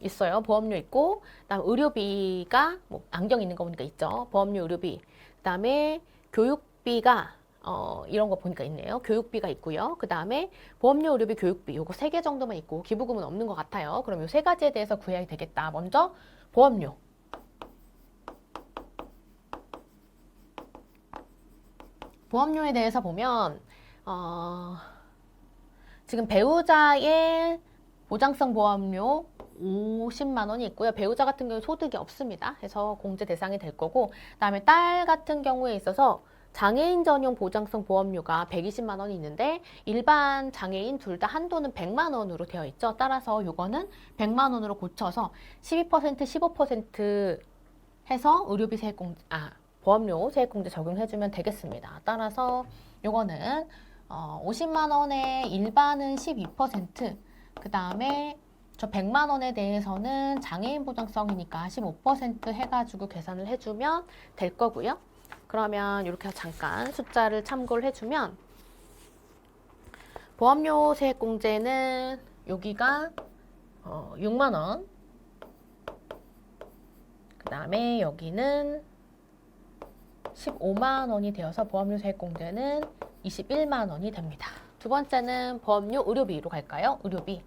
있어요. 보험료 있고, 그다음 의료비가 뭐 안경 있는 거 보니까 있죠. 보험료, 의료비. 그다음에 교육비가 이런 거 보니까 있네요. 교육비가 있고요. 그다음에 보험료, 의료비, 교육비 요거 세 개 정도만 있고 기부금은 없는 것 같아요. 그럼 요 세 가지에 대해서 구해야 되겠다. 먼저 보험료. 보험료에 대해서 보면 지금 배우자의 보장성 보험료 50만 원이 있고요. 배우자 같은 경우 소득이 없습니다. 해서 공제 대상이 될 거고, 그다음에 딸 같은 경우에 있어서 장애인 전용 보장성 보험료가 120만 원이 있는데 일반 장애인 둘 다 한도는 100만 원으로 되어 있죠. 따라서 요거는 100만 원으로 고쳐서 12%, 15% 해서 의료비 세액공제, 보험료 세액공제 적용해주면 되겠습니다. 따라서 요거는 50만 원에 일반은 12%, 그 다음에 저 100만 원에 대해서는 장애인 보장성이니까 15% 해가지고 계산을 해주면 될 거고요. 그러면 이렇게 해서 잠깐 숫자를 참고를 해주면 보험료 세액공제는 여기가 6만 원, 그 다음에 여기는 15만 원이 되어서 보험료 세액공제는 21만 원이 됩니다. 두 번째는 보험료 의료비로 갈까요? 의료비.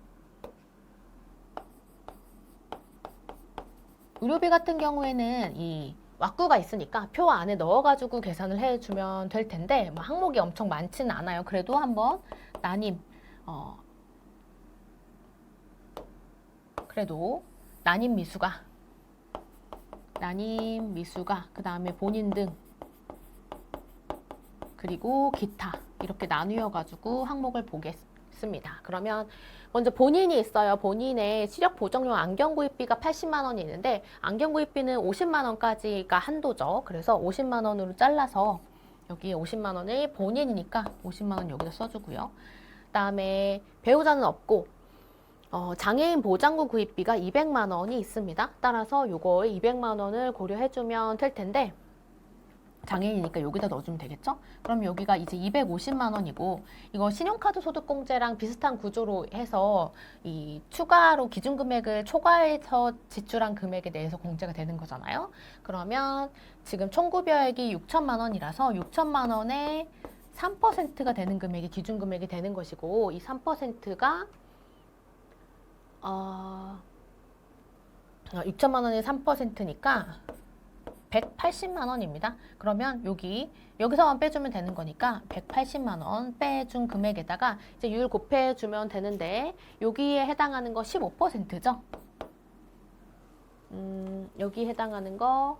의료비 같은 경우에는 이 왁구가 있으니까 표 안에 넣어가지고 계산을 해주면 될 텐데 뭐 항목이 엄청 많지는 않아요. 그래도 한번 난임 미수가 그 다음에 본인 등 그리고 기타 이렇게 나누어가지고 항목을 보겠습니다. 그러면 먼저 본인이 있어요. 본인의 시력 보정용 안경 구입비가 80만 원이 있는데 안경 구입비는 50만 원까지가 한도죠. 그래서 50만 원으로 잘라서 여기 50만 원을 본인이니까 50만 원 여기다 써주고요. 그다음에 배우자는 없고 장애인 보장구 구입비가 200만 원이 있습니다. 따라서 요거 200만 원을 고려해주면 될 텐데 장애인이니까 여기다 넣어주면 되겠죠? 그럼 여기가 이제 250만 원이고 이거 신용카드 소득공제랑 비슷한 구조로 해서 이 추가로 기준금액을 초과해서 지출한 금액에 대해서 공제가 되는 거잖아요. 그러면 지금 총급여액이 6천만 원이라서 6천만 원에 3%가 되는 금액이 기준금액이 되는 것이고 이 3%가 6천만 원에 3%니까 180만 원입니다. 그러면 여기서만 빼주면 되는 거니까 180만 원 빼준 금액에다가 이제 율 곱해주면 되는데 여기에 해당하는 거 15%죠. 여기 해당하는 거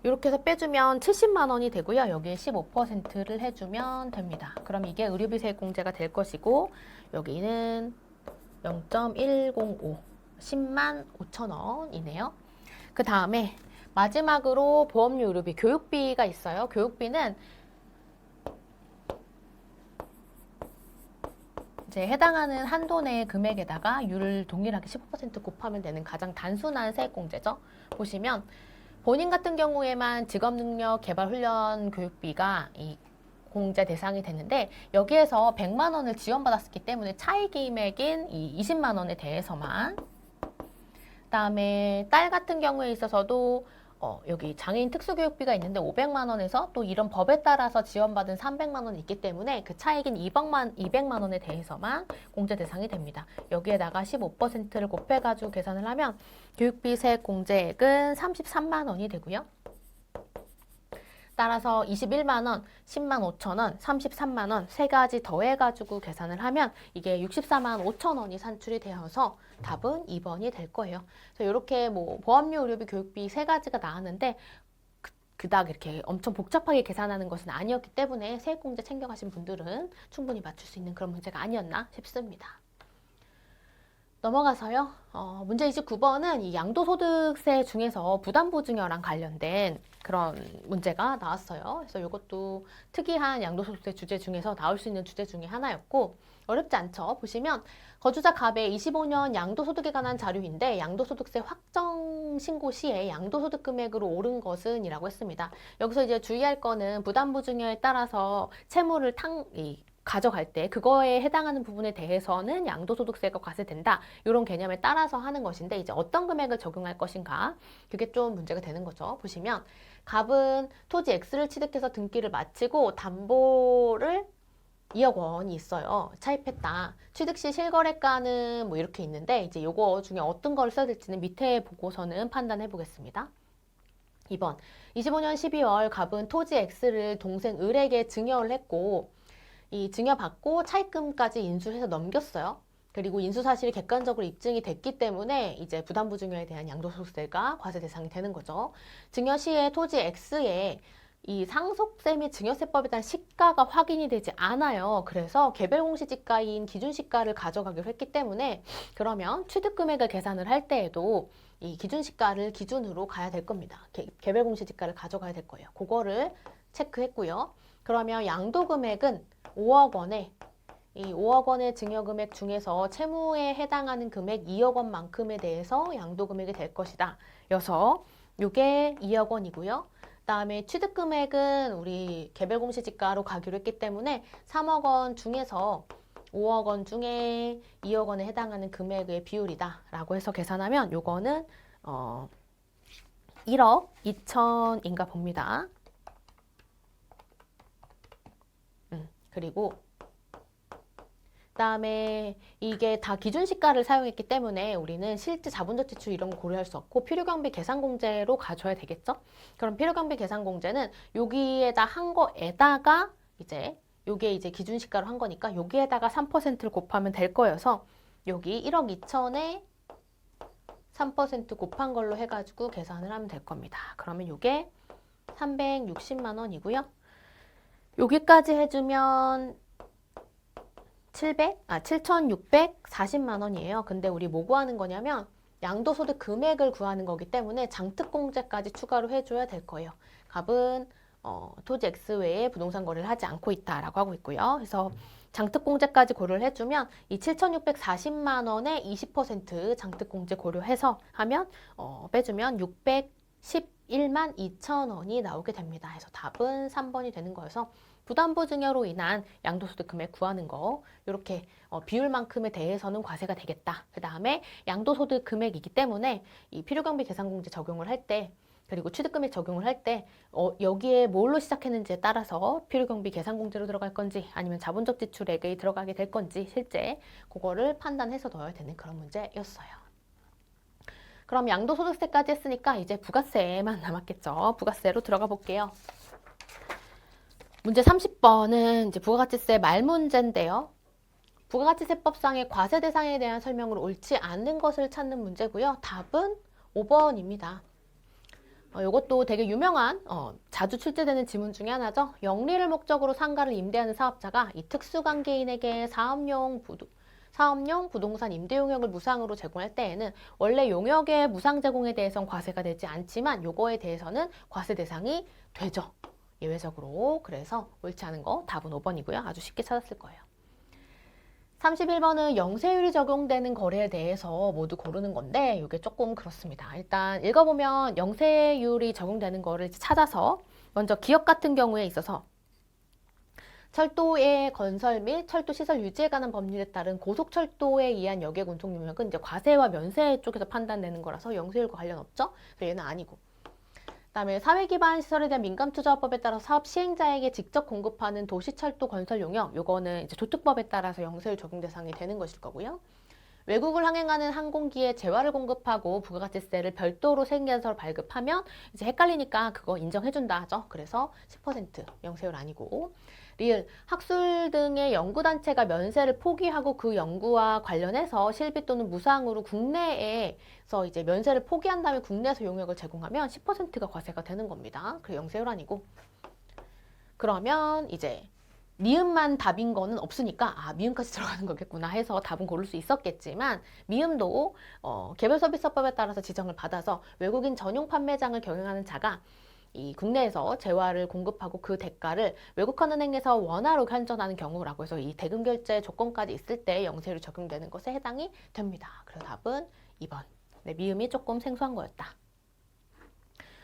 이렇게 해서 빼주면 70만 원이 되고요. 여기에 15%를 해주면 됩니다. 그럼 이게 의료비 세액공제가 될 것이고 여기는 0.105 10만 5천 원이네요. 그 다음에 마지막으로 보험료, 의료비, 교육비가 있어요. 교육비는 이제 해당하는 한도 내 금액에다가 율을 동일하게 15% 곱하면 되는 가장 단순한 세액공제죠. 보시면 본인 같은 경우에만 직업능력 개발 훈련 교육비가 이 공제 대상이 되는데 여기에서 100만 원을 지원받았기 때문에 차이 금액인 이 20만 원에 대해서만 그다음에 딸 같은 경우에 있어서도 여기 장애인 특수교육비가 있는데 500만 원에서 또 이런 법에 따라서 지원받은 300만 원이 있기 때문에 그 차익인 200만 원에 대해서만 공제 대상이 됩니다. 여기에다가 15%를 곱해가지고 계산을 하면 교육비 세액 공제액은 33만 원이 되고요. 따라서 21만 원, 10만 5천 원, 33만 원 세 가지 더해가지고 계산을 하면 이게 64만 5천 원이 산출이 되어서 답은 2번이 될 거예요. 그래서 이렇게 뭐 보험료, 의료비, 교육비 세 가지가 나왔는데 그닥 이렇게 엄청 복잡하게 계산하는 것은 아니었기 때문에 세액공제 챙겨가신 분들은 충분히 맞출 수 있는 그런 문제가 아니었나 싶습니다. 넘어가서요. 문제 29번은 이 양도소득세 중에서 부담보증여랑 관련된 그런 문제가 나왔어요. 그래서 이것도 특이한 양도소득세 주제 중에서 나올 수 있는 주제 중에 하나였고 어렵지 않죠. 보시면 거주자 갑의 25년 양도소득에 관한 자료인데 양도소득세 확정 신고 시에 양도소득 금액으로 오른 것은 이라고 했습니다. 여기서 이제 주의할 거는 부담보증여에 따라서 채무를 가져갈 때 그거에 해당하는 부분에 대해서는 양도소득세가 과세된다. 이런 개념에 따라서 하는 것인데 이제 어떤 금액을 적용할 것인가 그게 좀 문제가 되는 거죠. 보시면 갑은 토지 X를 취득해서 등기를 마치고 담보를 2억 원이 있어요. 차입했다. 취득 시 실거래가는 뭐 이렇게 있는데 이제 요거 중에 어떤 걸 써야 될지는 밑에 보고서는 판단해 보겠습니다. 2번 25년 12월 갑은 토지 X를 동생 을에게 증여를 했고 이 증여받고 차입금까지 인수해서 넘겼어요. 그리고 인수사실이 객관적으로 입증이 됐기 때문에 이제 부담부 증여에 대한 양도소득세가 과세 대상이 되는 거죠. 증여 시에 토지 X에 이 상속세 및 증여세법에 따른 시가가 확인이 되지 않아요. 그래서 개별 공시지가인 기준시가를 가져가기로 했기 때문에 그러면 취득금액을 계산을 할 때에도 이 기준시가를 기준으로 가야 될 겁니다. 개별 공시지가를 가져가야 될 거예요. 그거를 체크했고요. 그러면 양도금액은 5억 원에 이 5억 원의 증여금액 중에서 채무에 해당하는 금액 2억 원만큼에 대해서 양도금액이 될 것이다. 여서 이게 2억 원이고요. 그다음에 취득금액은 우리 개별공시지가로 가기로 했기 때문에 3억 원 중에서 5억 원 중에 2억 원에 해당하는 금액의 비율이다 라고 해서 계산하면 요거는 1억 2천인가 봅니다. 그리고 그다음에 이게 다 기준시가를 사용했기 때문에 우리는 실제 자본적 지출 이런 거 고려할 수 없고 필요경비 계산공제로 가져야 되겠죠? 그럼 필요경비 계산공제는 여기에다 한 거에다가 이제 요게 이제 기준시가로 한 거니까 여기에다가 3%를 곱하면 될 거여서 여기 1억 2천에 3% 곱한 걸로 해가지고 계산을 하면 될 겁니다. 그러면 요게 360만 원이고요. 여기까지 해주면 7,640만 원이에요. 근데 우리 뭐 구하는 거냐면 양도소득 금액을 구하는 거기 때문에 장특공제까지 추가로 해줘야 될 거예요. 갑은 토지 X 외에 부동산 거래를 하지 않고 있다라고 하고 있고요. 그래서 장특공제까지 고려를 해주면 이 7,640만 원에 20% 장특공제 고려해서 하면 빼주면 611만 2천 원이 나오게 됩니다. 그래서 답은 3번이 되는 거여서 부담부 증여로 인한 양도소득 금액 구하는 거 이렇게 비율만큼에 대해서는 과세가 되겠다. 그 다음에 양도소득 금액이기 때문에 이 필요경비 계산공제 적용을 할 때 그리고 취득금액 적용을 할 때 여기에 뭘로 시작했는지에 따라서 필요경비 계산공제로 들어갈 건지 아니면 자본적 지출액에 들어가게 될 건지 실제 그거를 판단해서 넣어야 되는 그런 문제였어요. 그럼 양도소득세까지 했으니까 이제 부가세만 남았겠죠. 부가세로 들어가 볼게요. 문제 30번은 이제 부가가치세 말문제인데요. 부가가치세법상의 과세 대상에 대한 설명으로 옳지 않는 것을 찾는 문제고요. 답은 5번입니다. 이것도 되게 유명한 자주 출제되는 지문 중에 하나죠. 영리를 목적으로 상가를 임대하는 사업자가 이 특수관계인에게 사업용 부동산 임대 용역을 무상으로 제공할 때에는 원래 용역의 무상 제공에 대해서는 과세가 되지 않지만 요거에 대해서는 과세 대상이 되죠. 예외적으로. 그래서 옳지 않은 거 답은 5번이고요. 아주 쉽게 찾았을 거예요. 31번은 영세율이 적용되는 거래에 대해서 모두 고르는 건데 이게 조금 그렇습니다. 일단 읽어보면 영세율이 적용되는 거를 찾아서 먼저 기업 같은 경우에 있어서 철도의 건설 및 철도 시설 유지에 관한 법률에 따른 고속철도에 의한 여객 운송 용역은 이제 과세와 면세 쪽에서 판단되는 거라서 영세율과 관련 없죠. 그래서 얘는 아니고. 그다음에 사회기반 시설에 대한 민감투자법에 따라 사업 시행자에게 직접 공급하는 도시철도 건설 용역, 요거는 이제 조특법에 따라서 영세율 적용 대상이 되는 것일 거고요. 외국을 항행하는 항공기에 재화를 공급하고 부가가치세를 별도로 생계에서 발급하면 이제 헷갈리니까 그거 인정해준다 하죠. 그래서 10% 영세율 아니고. 리을, 학술 등의 연구단체가 면세를 포기하고 그 연구와 관련해서 실비 또는 무상으로 국내에서 이제 면세를 포기한 다음에 국내에서 용역을 제공하면 10%가 과세가 되는 겁니다. 그 영세율 아니고. 그러면 이제 미음만 답인 거는 없으니까 미음까지 들어가는 거겠구나 해서 답은 고를 수 있었겠지만 미음도 개별서비스법에 따라서 지정을 받아서 외국인 전용 판매장을 경영하는 자가 이 국내에서 재화를 공급하고 그 대가를 외국한 은행에서 원화로 환전하는 경우라고 해서 이 대금 결제 조건까지 있을 때 영세율이 적용되는 것에 해당이 됩니다. 그래서 답은 2번. 네, 미음이 조금 생소한 거였다.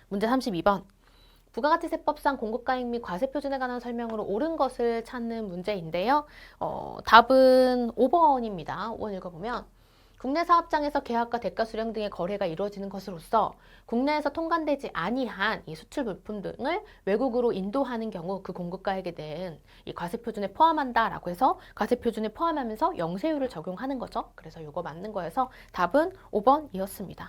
문제 32번. 부가가치세법상 공급가액 및 과세표준에 관한 설명으로 옳은 것을 찾는 문제인데요. 답은 5번입니다. 5번 읽어보면 국내 사업장에서 계약과 대가 수령 등의 거래가 이루어지는 것으로서 국내에서 통관되지 아니한 이 수출 물품 등을 외국으로 인도하는 경우 그 공급가액에 대한 이 과세표준에 포함한다라고 해서 과세표준에 포함하면서 영세율을 적용하는 거죠. 그래서 이거 맞는 거여서 답은 5번이었습니다.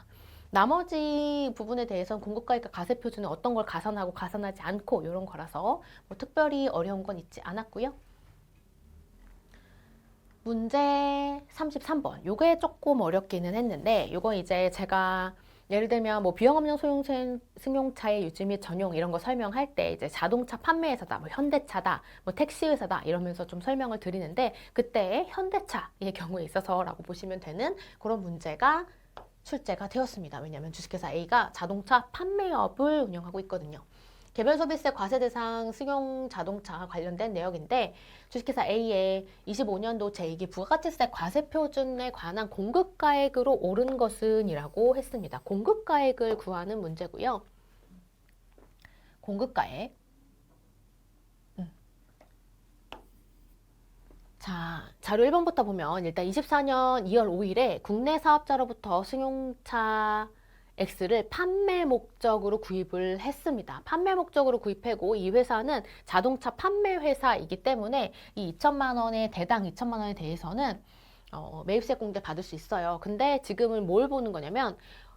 나머지 부분에 대해서는 공급가액과 과세표준에 어떤 걸 가산하고 가산하지 않고 이런 거라서 뭐 특별히 어려운 건 있지 않았고요. 문제 33번. 요게 조금 어렵기는 했는데 요거 이제 제가 예를 들면 뭐 비용업용 소형 승용차의 유지 및 전용 이런 거 설명할 때 이제 자동차 판매회사다, 뭐 현대차다, 뭐 택시회사다 이러면서 좀 설명을 드리는데 그때 현대차의 경우에 있어서라고 보시면 되는 그런 문제가 출제가 되었습니다. 왜냐하면 주식회사 A가 자동차 판매업을 운영하고 있거든요. 개별 소비세 과세 대상 승용 자동차 관련된 내역인데 주식회사 A의 25년도 제2기 부가가치세 과세 표준에 관한 공급가액으로 옳은 것은 이라고 했습니다. 공급가액을 구하는 문제고요. 공급가액. 자, 자료 1번부터 보면 일단 24년 2월 5일에 국내 사업자로부터 승용차 X를 판매 목적으로 구입을 했습니다. 판매 목적으로 구입하고 이 회사는 자동차 판매 회사이기 때문에 이 2천만 원의 대당 2천만 원에 대해서는 매입세 공제 받을 수 있어요. 근데 지금은 뭘 보는 거냐면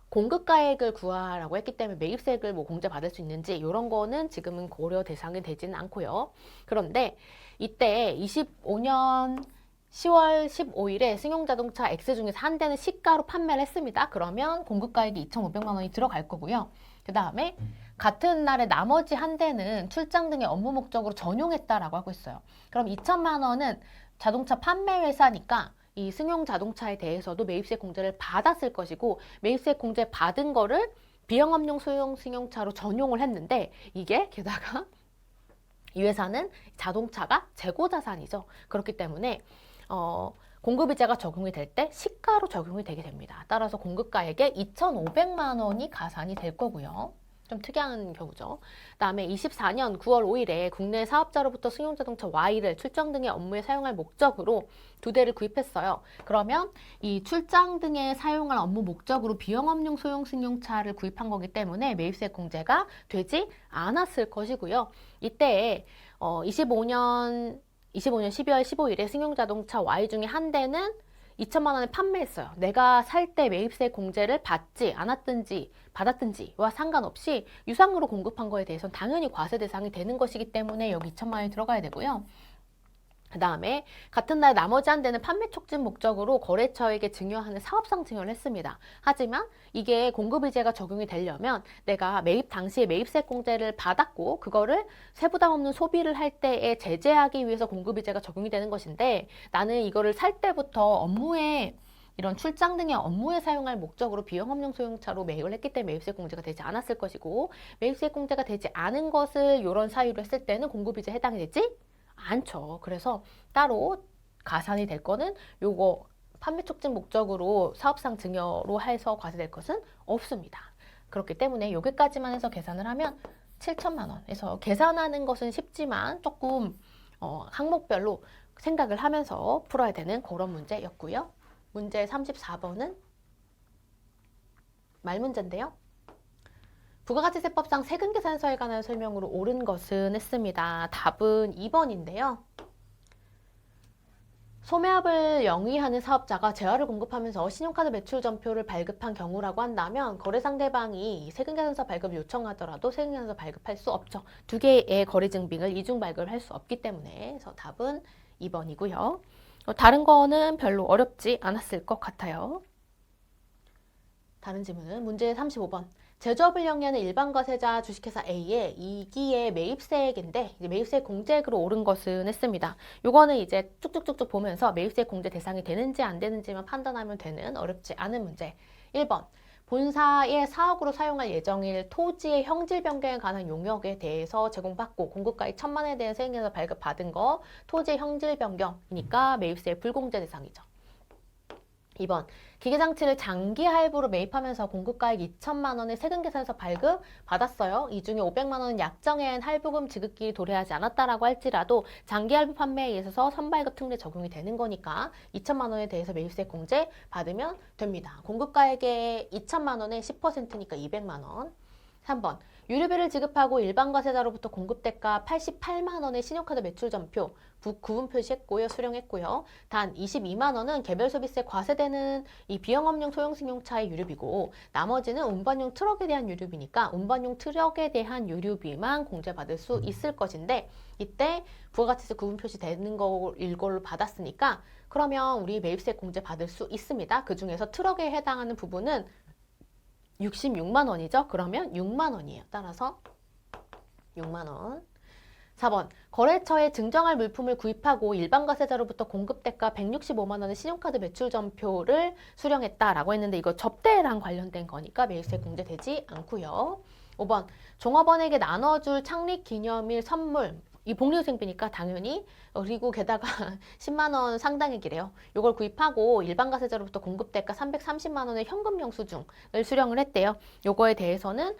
공급가액을 구하라고 했기 때문에 매입세액을 뭐 공제 받을 수 있는지 이런 거는 지금은 고려 대상이 되지는 않고요. 그런데 이때 25년 10월 15일에 승용자동차 X 중에서 한 대는 시가로 판매를 했습니다. 그러면 공급가액이 2,500만 원이 들어갈 거고요. 그 다음에 같은 날에 나머지 한 대는 출장 등의 업무 목적으로 전용했다라고 하고 있어요. 그럼 2천만 원은 자동차 판매 회사니까 이 승용 자동차에 대해서도 매입세 공제를 받았을 것이고 매입세 공제 받은 거를 비영업용 소형 승용차로 전용을 했는데 이게 게다가 이 회사는 자동차가 재고자산이죠. 그렇기 때문에 공급이자가 적용이 될 때 시가로 적용이 되게 됩니다. 따라서 공급가액에 2,500만 원이 가산이 될 거고요. 좀 특이한 경우죠. 그다음에 24년 9월 5일에 국내 사업자로부터 승용자동차 Y를 출장 등의 업무에 사용할 목적으로 두 대를 구입했어요. 그러면 이 출장 등에 사용할 업무 목적으로 비영업용 소형 승용차를 구입한 거기 때문에 매입세 공제가 되지 않았을 것이고요. 이때 25년 12월 15일에 승용자동차 Y 중에 한 대는 2천만 원에 판매했어요. 내가 살 때 매입세 공제를 받지 않았든지 받았든지와 상관없이 유상으로 공급한 거에 대해서는 당연히 과세 대상이 되는 것이기 때문에 여기 2천만 원이 들어가야 되고요. 그 다음에 같은 날 나머지 한 대는 판매 촉진 목적으로 거래처에게 증여하는 사업상 증여를 했습니다. 하지만 이게 공급의제가 적용이 되려면 내가 매입 당시에 매입세 공제를 받았고 그거를 세부담 없는 소비를 할 때에 제재하기 위해서 공급의제가 적용이 되는 것인데 나는 이거를 살 때부터 업무에 이런 출장 등의 업무에 사용할 목적으로 비영업용 소형차로 매입을 했기 때문에 매입세 공제가 되지 않았을 것이고 매입세 공제가 되지 않은 것을 이런 사유로 했을 때는 공급의제에 해당이 되지 않죠. 그래서 따로 가산이 될 거는 요거 판매 촉진 목적으로 사업상 증여로 해서 과세될 것은 없습니다. 그렇기 때문에 여기까지만 해서 계산을 하면 7천만 원에서 계산하는 것은 쉽지만 조금 항목별로 생각을 하면서 풀어야 되는 그런 문제였고요. 문제 34번은 말문제인데요. 부가가치세법상 세금계산서에 관한 설명으로 옳은 것은 했습니다. 답은 2번인데요. 소매업을 영위하는 사업자가 재화를 공급하면서 신용카드 매출 전표를 발급한 경우라고 한다면 거래 상대방이 세금계산서 발급을 요청하더라도 세금계산서 발급할 수 없죠. 두 개의 거래 증빙을 이중 발급을 할 수 없기 때문에 그래서 답은 2번이고요. 다른 거는 별로 어렵지 않았을 것 같아요. 다른 질문은 문제 35번. 제조업을 영위하는 일반 과세자 주식회사 A의 2기의 매입세액인데 이제 매입세 공제액으로 옳은 것은 했습니다. 요거는 이제 쭉쭉쭉쭉 보면서 매입세 공제 대상이 되는지 안 되는지만 판단하면 되는 어렵지 않은 문제. 1번. 본사의 사업으로 사용할 예정일 토지의 형질 변경에 관한 용역에 대해서 제공받고 공급가액 1,000만 원에 대한 세금계산서 발급받은 거 토지의 형질 변경이니까 매입세 불공제 대상이죠. 2번. 기계장치를 장기 할부로 매입하면서 공급가액 2천만 원을 세금계산서 발급 받았어요. 이 중에 500만 원은 약정엔 할부금 지급기 도래하지 않았다라고 할지라도 장기 할부 판매에 있어서 선발급 특례 적용이 되는 거니까 2천만 원에 대해서 매입세 공제 받으면 됩니다. 공급가액의 2천만 원의 10%니까 200만 원. 3번. 유류비를 지급하고 일반 과세자로부터 공급대가 88만 원의 신용카드 매출 전표 구분 표시했고요. 수령했고요. 단 22만 원은 개별 소비세 과세되는 이 비영업용 소형승용차의 유류비고 나머지는 운반용 트럭에 대한 유류비니까 운반용 트럭에 대한 유류비만 공제받을 수 있을 것인데 이때 부가가치세 구분 표시되는 거 일걸로 받았으니까 그러면 우리 매입세 공제 받을 수 있습니다. 그 중에서 트럭에 해당하는 부분은 66만 원이죠. 그러면 6만 원이에요. 따라서 6만 원. 4번. 거래처에 증정할 물품을 구입하고 일반 과세자로부터 공급대가 165만 원의 신용카드 매출 전표를 수령했다라고 했는데 이거 접대랑 관련된 거니까 매입세 공제되지 않고요. 5번. 종업원에게 나눠줄 창립기념일 선물. 이 복리후생비니까 당연히 그리고 게다가 10만 원 상당액이래요. 이걸 구입하고 일반 과세자로부터 공급대가 330만 원의 현금 영수증을 수령을 했대요. 요거에 대해서는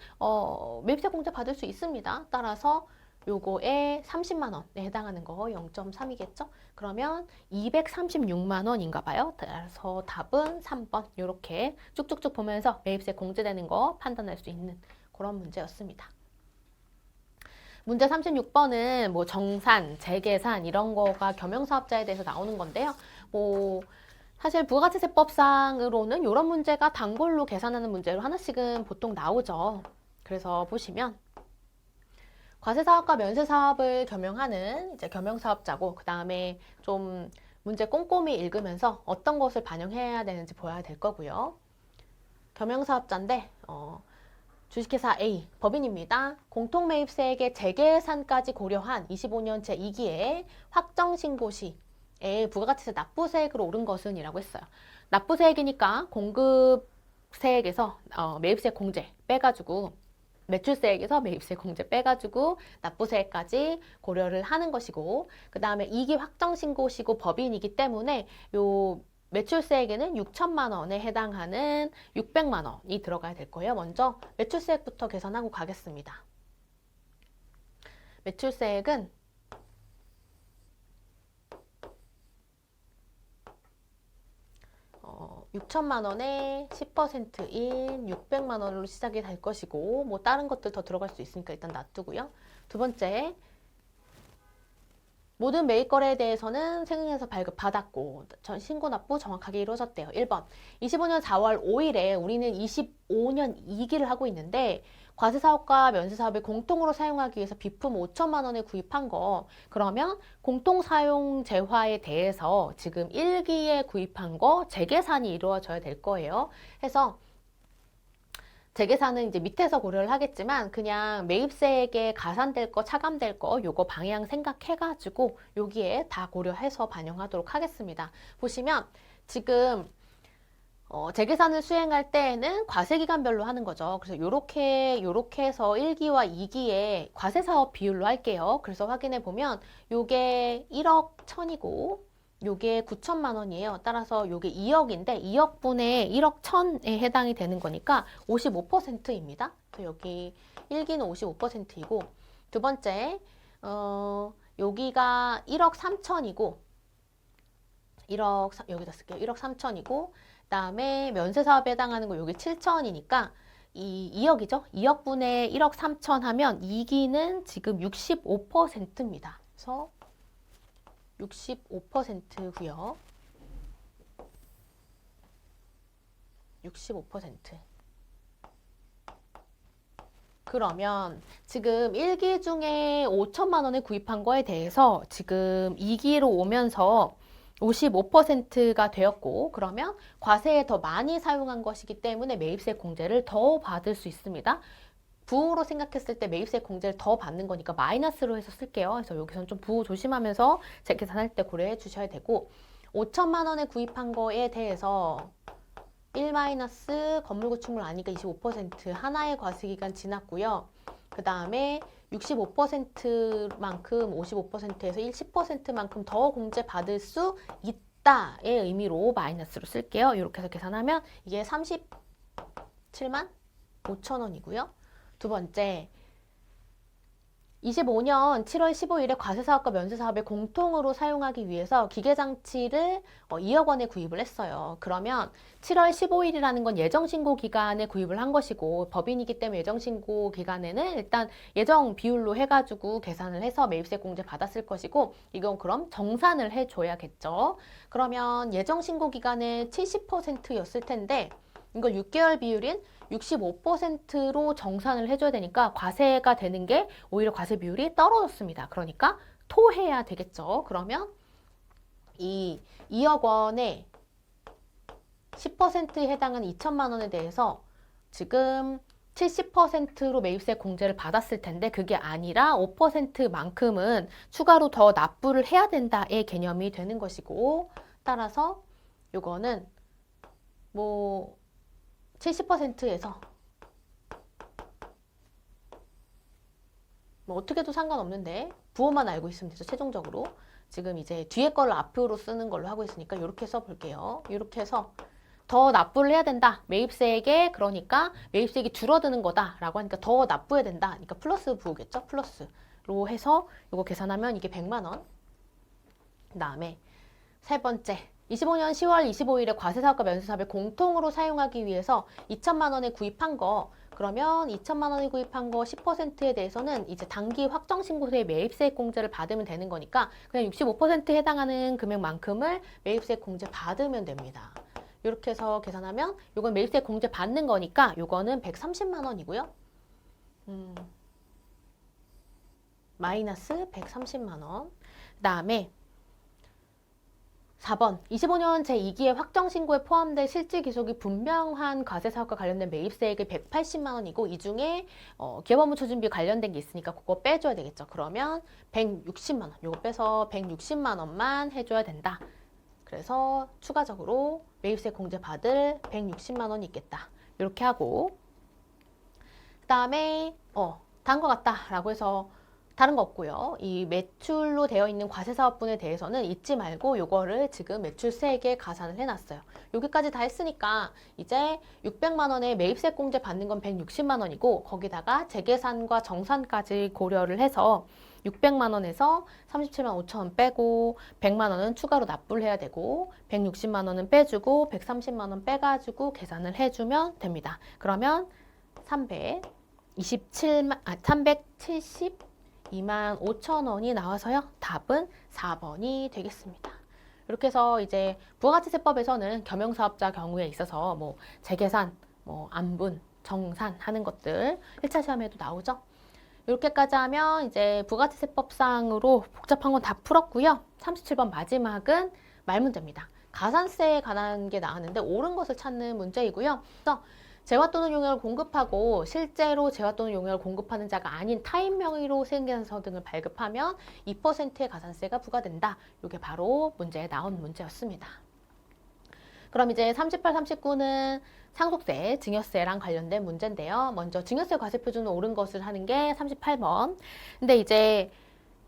매입세 공제 받을 수 있습니다. 따라서 요거에 30만 원에 해당하는 거 0.3이겠죠? 그러면 236만 원인가 봐요. 따라서 답은 3번. 이렇게 쭉쭉쭉 보면서 매입세 공제되는 거 판단할 수 있는 그런 문제였습니다. 문제 36번은 뭐 정산, 재계산 이런 거가 겸용사업자에 대해서 나오는 건데요. 뭐 사실 부가가치세법상으로는 이런 문제가 단골로 계산하는 문제로 하나씩은 보통 나오죠. 그래서 보시면 과세사업과 면세사업을 겸용하는 이제 겸용사업자고 그 다음에 좀 문제 꼼꼼히 읽으면서 어떤 것을 반영해야 되는지 보아야 될 거고요. 겸용사업자인데 주식회사 A 법인입니다. 공통매입세액의 재계산까지 고려한 25년 제2기에 확정신고 시에 부가가치세 납부세액으로 오른 것은 이라고 했어요. 납부세액이니까 공급세액에서 매입세 공제 빼가지고 매출세액에서 매입세 공제 빼가지고 납부세액까지 고려를 하는 것이고 그 다음에 2기 확정신고시고 법인이기 때문에 요 매출세액에는 6천만 원에 해당하는 600만 원이 들어가야 될 거예요. 먼저 매출세액부터 계산하고 가겠습니다. 매출세액은 6천만 원에 10%인 600만 원으로 시작이 될 것이고 뭐 다른 것들 더 들어갈 수 있으니까 일단 놔두고요. 두 번째, 모든 매입 거래에 대해서는 세금에서 발급받았고 전 신고 납부 정확하게 이루어졌대요. 1번, 25년 4월 5일에 우리는 25년 2기를 하고 있는데 과세사업과 면세사업을 공통으로 사용하기 위해서 비품 5천만 원을 구입한 거 그러면 공통사용 재화에 대해서 지금 1기에 구입한 거 재계산이 이루어져야 될 거예요. 해서 재계산은 이제 밑에서 고려를 하겠지만 그냥 매입세액에 가산될 거, 차감될 거 요거 방향 생각해가지고 여기에 다 고려해서 반영하도록 하겠습니다. 보시면 지금 재계산을 수행할 때에는 과세기간별로 하는 거죠. 그래서 요렇게 해서 1기와 2기에 과세사업 비율로 할게요. 그래서 확인해 보면 요게 1억 1천이고 요게 9천만 원이에요. 따라서 요게 2억인데 2억분의 1억 1천에 해당이 되는 거니까 55%입니다. 여기 1기는 55%이고 두 번째 여기가 1억 3천이고 여기다 쓸게요. 1억 3천이고 그다음에 면세사업에 해당하는 거 여기 7천이니까 이 2억이죠. 2억분의 1억 3천 하면 2기는 지금 65%입니다. 그래서 65%고요. 65%. 그러면 지금 1기 중에 5천만 원에 구입한 거에 대해서 지금 2기로 오면서 55%가 되었고 그러면 과세에 더 많이 사용한 것이기 때문에 매입세 공제를 더 받을 수 있습니다. 부호로 생각했을 때 매입세 공제를 더 받는 거니까 마이너스로 해서 쓸게요. 그래서 여기서는 좀 부호 조심하면서 재계산할 때 고려해 주셔야 되고 5천만 원에 구입한 거에 대해서 1 마이너스 건물 구축물 아니까 25% 하나의 과세기간 지났고요. 그 다음에 65%만큼 55%에서 10%만큼 더 공제 받을 수 있다의 의미로 마이너스로 쓸게요. 이렇게 해서 계산하면 이게 37만 5천 원이고요. 두 번째, 25년 7월 15일에 과세사업과 면세사업을 공통으로 사용하기 위해서 기계장치를 2억 원에 구입을 했어요. 그러면 7월 15일이라는 건 예정신고 기간에 구입을 한 것이고 법인이기 때문에 예정신고 기간에는 일단 예정 비율로 해가지고 계산을 해서 매입세 공제 받았을 것이고 이건 그럼 정산을 해줘야겠죠. 그러면 예정신고 기간에 70%였을 텐데 이거 6개월 비율인 65%로 정산을 해줘야 되니까 과세가 되는 게 오히려 과세 비율이 떨어졌습니다. 그러니까 토해야 되겠죠. 그러면 이 2억 원에 10%에 해당하는 2천만 원에 대해서 지금 70%로 매입세 공제를 받았을 텐데 그게 아니라 5%만큼은 추가로 더 납부를 해야 된다의 개념이 되는 것이고 따라서 요거는 뭐 70%에서 뭐 어떻게 해도 상관없는데 부호만 알고 있으면 되죠. 최종적으로 지금 이제 뒤에 거를 앞으로 쓰는 걸로 하고 있으니까 이렇게 써볼게요. 이렇게 해서 더 납부를 해야 된다. 매입세액에 그러니까 매입세액이 줄어드는 거다라고 하니까 더 납부해야 된다. 그러니까 플러스 부호겠죠. 플러스로 해서 이거 계산하면 이게 100만 원. 그 다음에 세 번째 25년 10월 25일에 과세사업과 면세사업을 공통으로 사용하기 위해서 2천만 원에 구입한 거 그러면 2천만 원에 구입한 거 10%에 대해서는 이제 단기 확정신고세의 매입세액 공제를 받으면 되는 거니까 그냥 65%에 해당하는 금액만큼을 매입세액 공제 받으면 됩니다. 이렇게 해서 계산하면 이건 매입세액 공제 받는 거니까 이거는 130만 원이고요. 마이너스 130만 원. 그 다음에 4번 25년 제2기의 확정신고에 포함된 실질기속이 분명한 과세사업과 관련된 매입세액이 180만 원이고 이 중에 기업업무 추진비 관련된 게 있으니까 그거 빼줘야 되겠죠. 그러면 160만 원 요거 빼서 160만 원만 해줘야 된다. 그래서 추가적으로 매입세 공제 받을 160만 원이 있겠다. 이렇게 하고 그 다음에 다른 것 같다 라고 해서 다른 거 없고요. 이 매출로 되어 있는 과세사업분에 대해서는 잊지 말고 요거를 지금 매출세액에 가산을 해놨어요. 여기까지 다 했으니까 이제 600만 원의 매입세 공제 받는 건 160만 원이고 거기다가 재계산과 정산까지 고려를 해서 600만 원에서 37만 5천 원 빼고 100만 원은 추가로 납부를 해야 되고 160만 원은 빼주고 130만 원 빼가지고 계산을 해주면 됩니다. 그러면 372만 5천 원이 나와서요. 답은 4번이 되겠습니다. 이렇게 해서 이제 부가가치세법에서는 겸용사업자 경우에 있어서 뭐 재계산, 뭐 안분, 정산 하는 것들 1차 시험에도 나오죠. 이렇게까지 하면 이제 부가가치세법상으로 복잡한 건 다 풀었고요. 37번 마지막은 말문제입니다. 가산세에 관한 게 나왔는데 옳은 것을 찾는 문제이고요. 그래서 재화 또는 용역을 공급하고 실제로 재화 또는 용역을 공급하는 자가 아닌 타인 명의로 생계산서 등을 발급하면 2%의 가산세가 부과된다. 이게 바로 문제에 나온 문제였습니다. 그럼 이제 38, 39는 상속세, 증여세랑 관련된 문제인데요. 먼저 증여세 과세표준은 옳은 것을 하는 게 38번. 근데 이제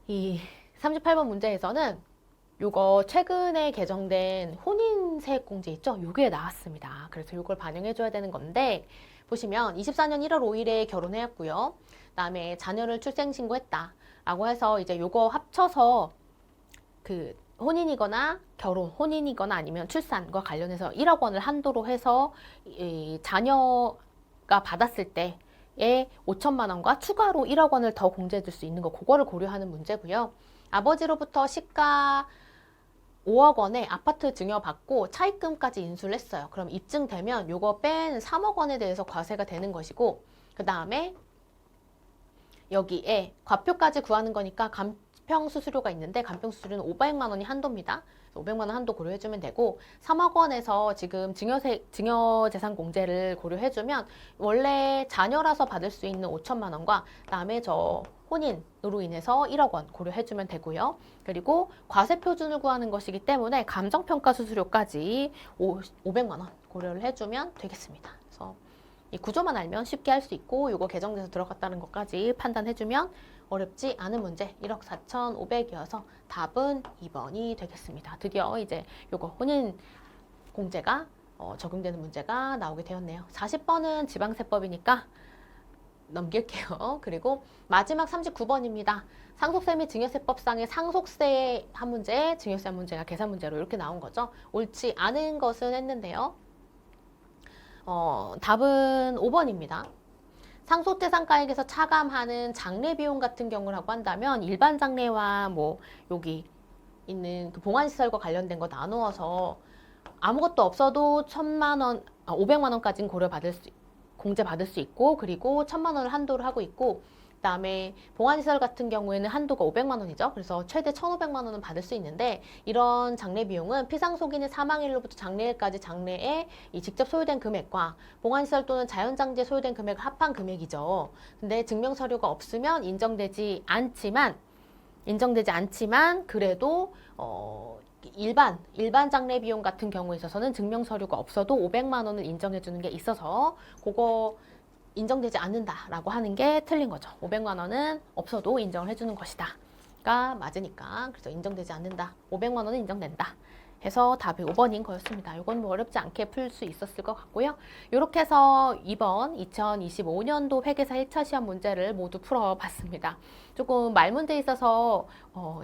이 38번 문제에서는 요거 최근에 개정된 혼인세액공제 있죠? 요게 나왔습니다. 그래서 요걸 반영해줘야 되는 건데 보시면 24년 1월 5일에 결혼했고요. 그다음에 자녀를 출생신고했다. 라고 해서 이제 요거 합쳐서 그 혼인이거나 결혼, 혼인이거나 아니면 출산과 관련해서 1억 원을 한도로 해서 이 자녀가 받았을 때에 5천만 원과 추가로 1억 원을 더 공제해 줄 수 있는 거 그거를 고려하는 문제고요. 아버지로부터 시가 5억 원에 아파트 증여받고 차입금까지 인수를 했어요. 그럼 입증되면 요거 뺀 3억 원에 대해서 과세가 되는 것이고 그 다음에 여기에 과표까지 구하는 거니까 간평 수수료가 있는데 간평 수수료는 500만 원이 한도입니다. 500만 원 한도 고려해주면 되고 3억 원에서 지금 증여재산 공제를 고려해주면 원래 자녀라서 받을 수 있는 5천만 원과 그다음에 저 혼인으로 인해서 1억 원 고려해주면 되고요. 그리고 과세표준을 구하는 것이기 때문에 감정평가 수수료까지 500만 원 고려를 해주면 되겠습니다. 그래서 이 구조만 알면 쉽게 할 수 있고 이거 개정돼서 들어갔다는 것까지 판단해주면 어렵지 않은 문제 1억 4,500이어서 답은 2번이 되겠습니다. 드디어 이제 요거 혼인 공제가 적용되는 문제가 나오게 되었네요. 40번은 지방세법이니까 넘길게요. 그리고 마지막 39번입니다. 상속세 및 증여세법상의 상속세 한 문제, 증여세 한 문제가 계산 문제로 이렇게 나온 거죠. 옳지 않은 것은 했는데요. 답은 5번입니다. 상속재산가액에서 차감하는 장례 비용 같은 경우라고 한다면 일반 장례와 뭐 여기 있는 그 봉안시설과 관련된 거 나누어서 아무것도 없어도 500만 원까지는 공제받을 수 있고 그리고 1,000만 원을 한도를 하고 있고 그다음에 봉안시설 같은 경우에는 한도가 500만 원이죠. 그래서 최대 1,500만 원은 받을 수 있는데 이런 장례 비용은 피상속인의 사망일로부터 장례일까지 장례에 이 직접 소요된 금액과 봉안시설 또는 자연장제 소요된 금액을 합한 금액이죠. 근데 증명서류가 없으면 인정되지 않지만 그래도 일반 장례 비용 같은 경우에 있어서는 증명서류가 없어도 500만 원을 인정해 주는 게 있어서 그거 인정되지 않는다라고 하는 게 틀린 거죠. 500만 원은 없어도 인정을 해주는 것이다가 맞으니까 그래서 인정되지 않는다. 500만 원은 인정된다. 해서 답이 5번인 거였습니다. 이건 뭐 어렵지 않게 풀 수 있었을 것 같고요. 이렇게 해서 이번 2025년도 회계사 1차 시험 문제를 모두 풀어봤습니다. 조금 말문제에 있어서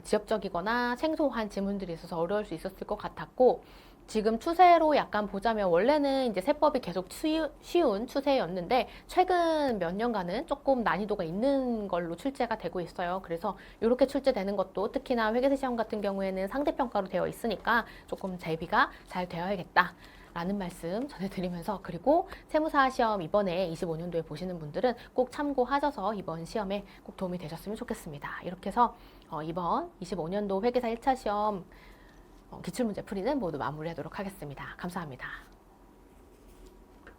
지엽적이거나 생소한 지문들이 있어서 어려울 수 있었을 것 같았고 지금 추세로 약간 보자면 원래는 이제 세법이 계속 쉬운 추세였는데 최근 몇 년간은 조금 난이도가 있는 걸로 출제가 되고 있어요. 그래서 이렇게 출제되는 것도 특히나 회계사 시험 같은 경우에는 상대평가로 되어 있으니까 조금 대비가 잘 되어야겠다. 라는 말씀 전해드리면서 그리고 세무사 시험 이번에 25년도에 보시는 분들은 꼭 참고하셔서 이번 시험에 꼭 도움이 되셨으면 좋겠습니다. 이렇게 해서 이번 25년도 회계사 1차 시험 기출문제 풀이는 모두 마무리하도록 하겠습니다. 감사합니다.